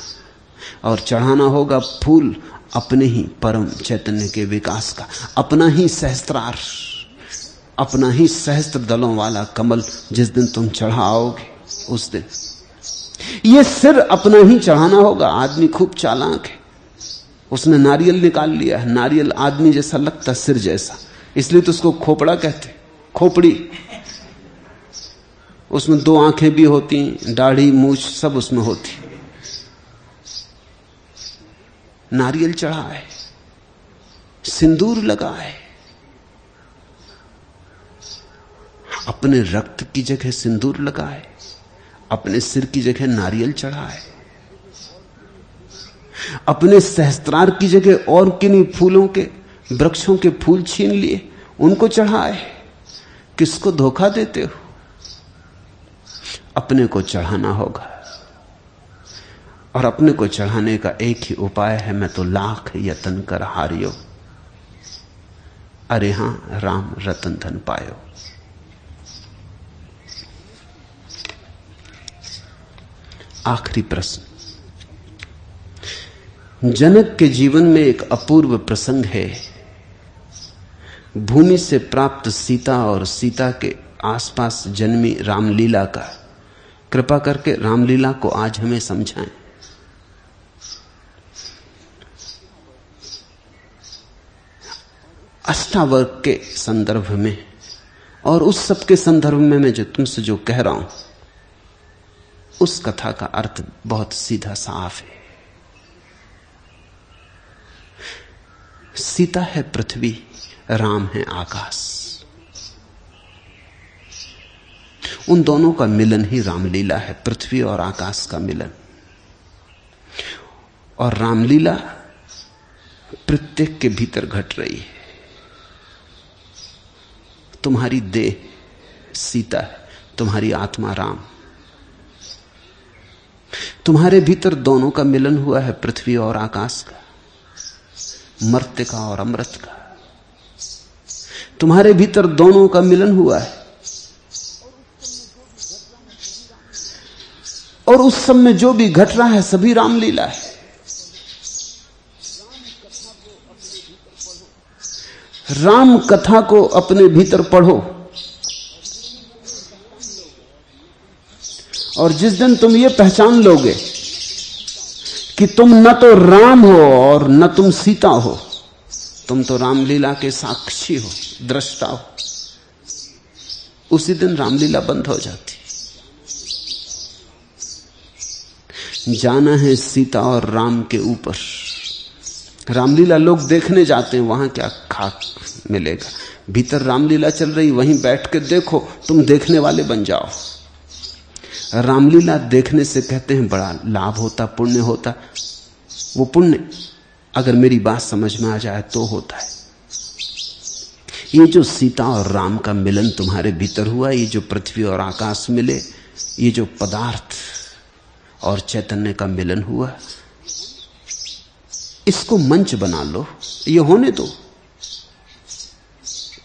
और चढ़ाना होगा फूल अपने ही परम चैतन्य के विकास का। अपना ही सहस्त्रार, अपना ही सहस्त्र दलों वाला कमल जिस दिन तुम चढ़ाओगे उस दिन ये सिर अपना ही चढ़ाना होगा। आदमी खूब चालाक है, उसने नारियल निकाल लिया है। नारियल आदमी जैसा लगता, सिर जैसा, इसलिए तो उसको खोपड़ा कहते, खोपड़ी। उसमें दो आंखें भी होती, दाढ़ी मूछ सब उसमें होती। नारियल चढ़ा है, सिंदूर लगा है, अपने रक्त की जगह सिंदूर लगा है, अपने सिर की जगह नारियल चढ़ा है, अपने सहस्त्रार की जगह और किन्हीं फूलों के, वृक्षों के फूल छीन लिए, उनको चढ़ा है। किसको धोखा देते हो? अपने को चढ़ाना होगा, और अपने को चढ़ाने का एक ही उपाय है, मैं तो लाख यतन कर हारियो, अरे हां राम रतन धन पायो। आखिरी प्रश्न। जनक के जीवन में एक अपूर्व प्रसंग है। भूमि से प्राप्त सीता और सीता के आसपास जन्मी रामलीला का। कृपा करके रामलीला को आज हमें समझाएं। अष्टावर्ग के संदर्भ में और उस सब के संदर्भ में मैं जो तुमसे जो कह रहा हूं, उस कथा का अर्थ बहुत सीधा साफ है। सीता है पृथ्वी, राम है आकाश। उन दोनों का मिलन ही रामलीला है, पृथ्वी और आकाश का मिलन। और रामलीला प्रत्येक के भीतर घट रही है। तुम्हारी देह सीता है, तुम्हारी आत्मा राम। तुम्हारे भीतर दोनों का मिलन हुआ है, पृथ्वी और आकाश का, मर्त्य का और अमृत का। तुम्हारे भीतर दोनों का मिलन हुआ है। और उस सब में जो भी घट रहा है सभी रामलीला है। राम कथा को अपने भीतर पढ़ो, और जिस दिन तुम ये पहचान लोगे कि तुम न तो राम हो और न तुम सीता हो, तुम तो रामलीला के साक्षी हो, दृष्टा हो, उसी दिन रामलीला बंद हो जाती। जाना है सीता और राम के ऊपर। रामलीला लोग देखने जाते हैं, वहां क्या खाक मिलेगा। भीतर रामलीला चल रही, वहीं बैठ के देखो, तुम देखने वाले बन जाओ। रामलीला देखने से कहते हैं बड़ा लाभ होता, पुण्य होता। वो पुण्य अगर मेरी बात समझ में आ जाए तो होता है। ये जो सीता और राम का मिलन तुम्हारे भीतर हुआ, ये जो पृथ्वी और आकाश मिले, ये जो पदार्थ और चैतन्य का मिलन हुआ, इसको मंच बना लो, ये होने दो।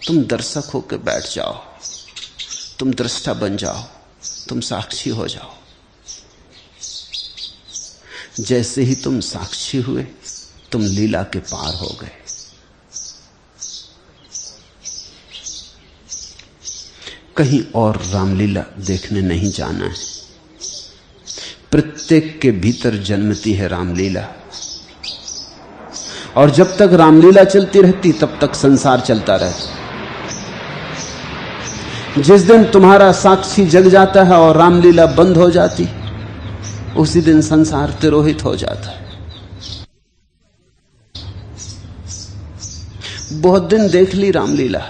तुम दर्शक होकर बैठ जाओ, तुम दृष्टा बन जाओ, तुम साक्षी हो जाओ। जैसे ही तुम साक्षी हुए, तुम लीला के पार हो गए। कहीं और रामलीला देखने नहीं जाना है। प्रत्येक के भीतर जन्मती है रामलीला, और जब तक रामलीला चलती रहती तब तक संसार चलता रहता। जिस दिन तुम्हारा साक्षी जग जाता है और रामलीला बंद हो जाती, उसी दिन संसार तिरोहित हो जाता है। बहुत दिन देख ली रामलीला,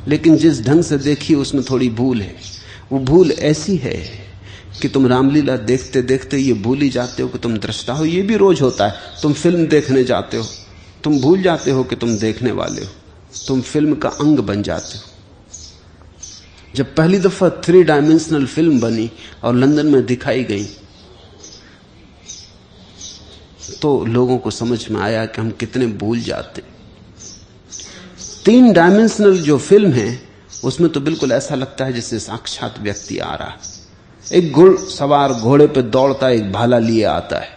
लेकिन जिस ढंग से देखी उसमें थोड़ी भूल है। वो भूल ऐसी है कि तुम रामलीला देखते देखते ये भूल ही जाते हो कि तुम दृष्टा हो। ये भी रोज होता है। तुम फिल्म देखने जाते हो, तुम भूल जाते हो कि तुम देखने वाले हो, तुम फिल्म का अंग बन जाते हो। जब पहली दफा 3 डायमेंशनल फिल्म बनी और लंदन में दिखाई गई, तो लोगों को समझ में आया कि हम कितने भूल जाते। 3 डायमेंशनल जो फिल्म है, उसमें तो बिल्कुल ऐसा लगता है जैसे साक्षात व्यक्ति आ रहा है। एक घुड़सवार घोड़े पे दौड़ता है, एक भाला लिए आता है,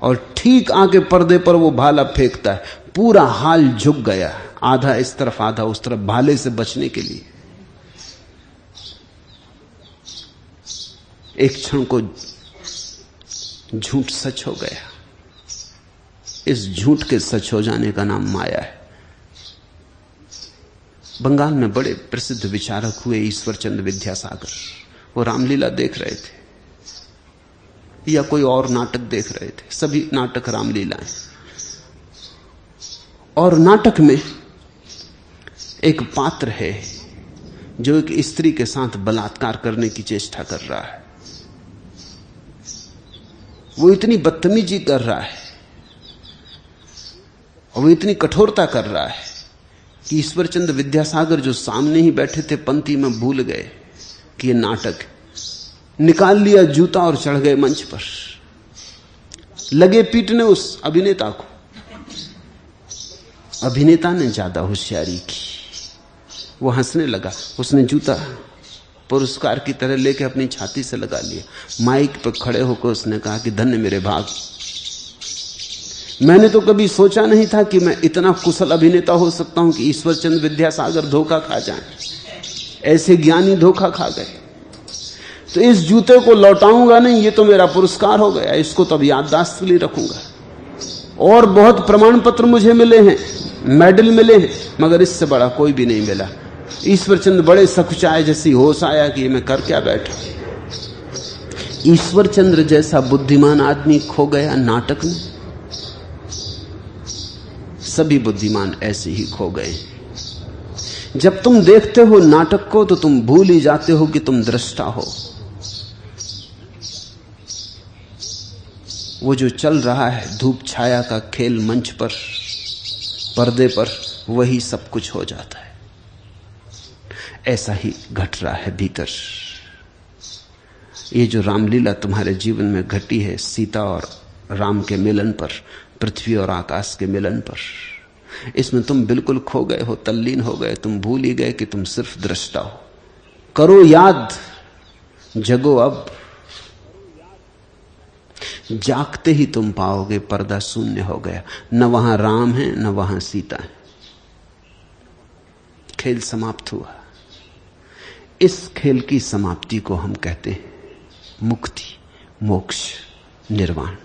और ठीक आके पर्दे पर वो भाला फेंकता है। पूरा हाल झुक गया, आधा इस तरफ आधा उस तरफ, भाले से बचने के लिए। एक क्षण को झूठ सच हो गया। इस झूठ के सच हो जाने का नाम माया है। बंगाल में बड़े प्रसिद्ध विचारक हुए ईश्वरचंद्र विद्यासागर। वो रामलीला देख रहे थे या कोई और नाटक देख रहे थे, सभी नाटक रामलीलाएं। और नाटक में एक पात्र है जो एक स्त्री के साथ बलात्कार करने की चेष्टा कर रहा है। वो इतनी बदतमीजी कर रहा है और वो इतनी कठोरता कर रहा है कि ईश्वरचंद्र विद्यासागर जो सामने ही बैठे थे पंक्ति में भूल गए कि ये नाटक। निकाल लिया जूता और चढ़ गए मंच पर, लगे पीटने उस अभिनेता को। अभिनेता ने ज्यादा होशियारी की, वो हंसने लगा। उसने जूता पुरस्कार की तरह लेके अपनी छाती से लगा लिया। माइक पर खड़े होकर उसने कहा कि धन्य मेरे भाग, मैंने तो कभी सोचा नहीं था कि मैं इतना कुशल अभिनेता हो सकता हूं कि ईश्वरचंद्र विद्यासागर धोखा खा जाएं। ऐसे ज्ञानी धोखा खा गए। तो इस जूते को लौटाऊंगा नहीं, ये तो मेरा पुरस्कार हो गया, इसको तो अब याददाश्त के लिए रखूंगा। और बहुत प्रमाण पत्र मुझे मिले हैं, मेडल मिले हैं, मगर इससे बड़ा कोई भी नहीं मिला। ईश्वरचंद बड़े सकुचाए, जैसी होश आया कि मैं कर क्या बैठा। ईश्वरचंद्र जैसा बुद्धिमान आदमी खो गया नाटक में। सभी बुद्धिमान ऐसे ही खो गए। जब तुम देखते हो नाटक को तो तुम भूल ही जाते हो कि तुम दृष्टा हो। वो जो चल रहा है धूप छाया का खेल मंच पर, पर्दे पर, वही सब कुछ हो जाता है। ऐसा ही घट रहा है भीतर। ये जो रामलीला तुम्हारे जीवन में घटी है, सीता और राम के मिलन पर, पृथ्वी और आकाश के मिलन पर, इसमें तुम बिल्कुल खो गए हो, तल्लीन हो गए। तुम भूल ही गए कि तुम सिर्फ दृष्टा हो। करो याद, जगो अब। जागते ही तुम पाओगे पर्दा शून्य हो गया, न वहां राम है न वहां सीता है। खेल समाप्त हुआ। इस खेल की समाप्ति को हम कहते हैं मुक्ति, मोक्ष, निर्वाण।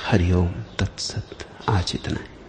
हरिओम तत्सत। आज इतना है।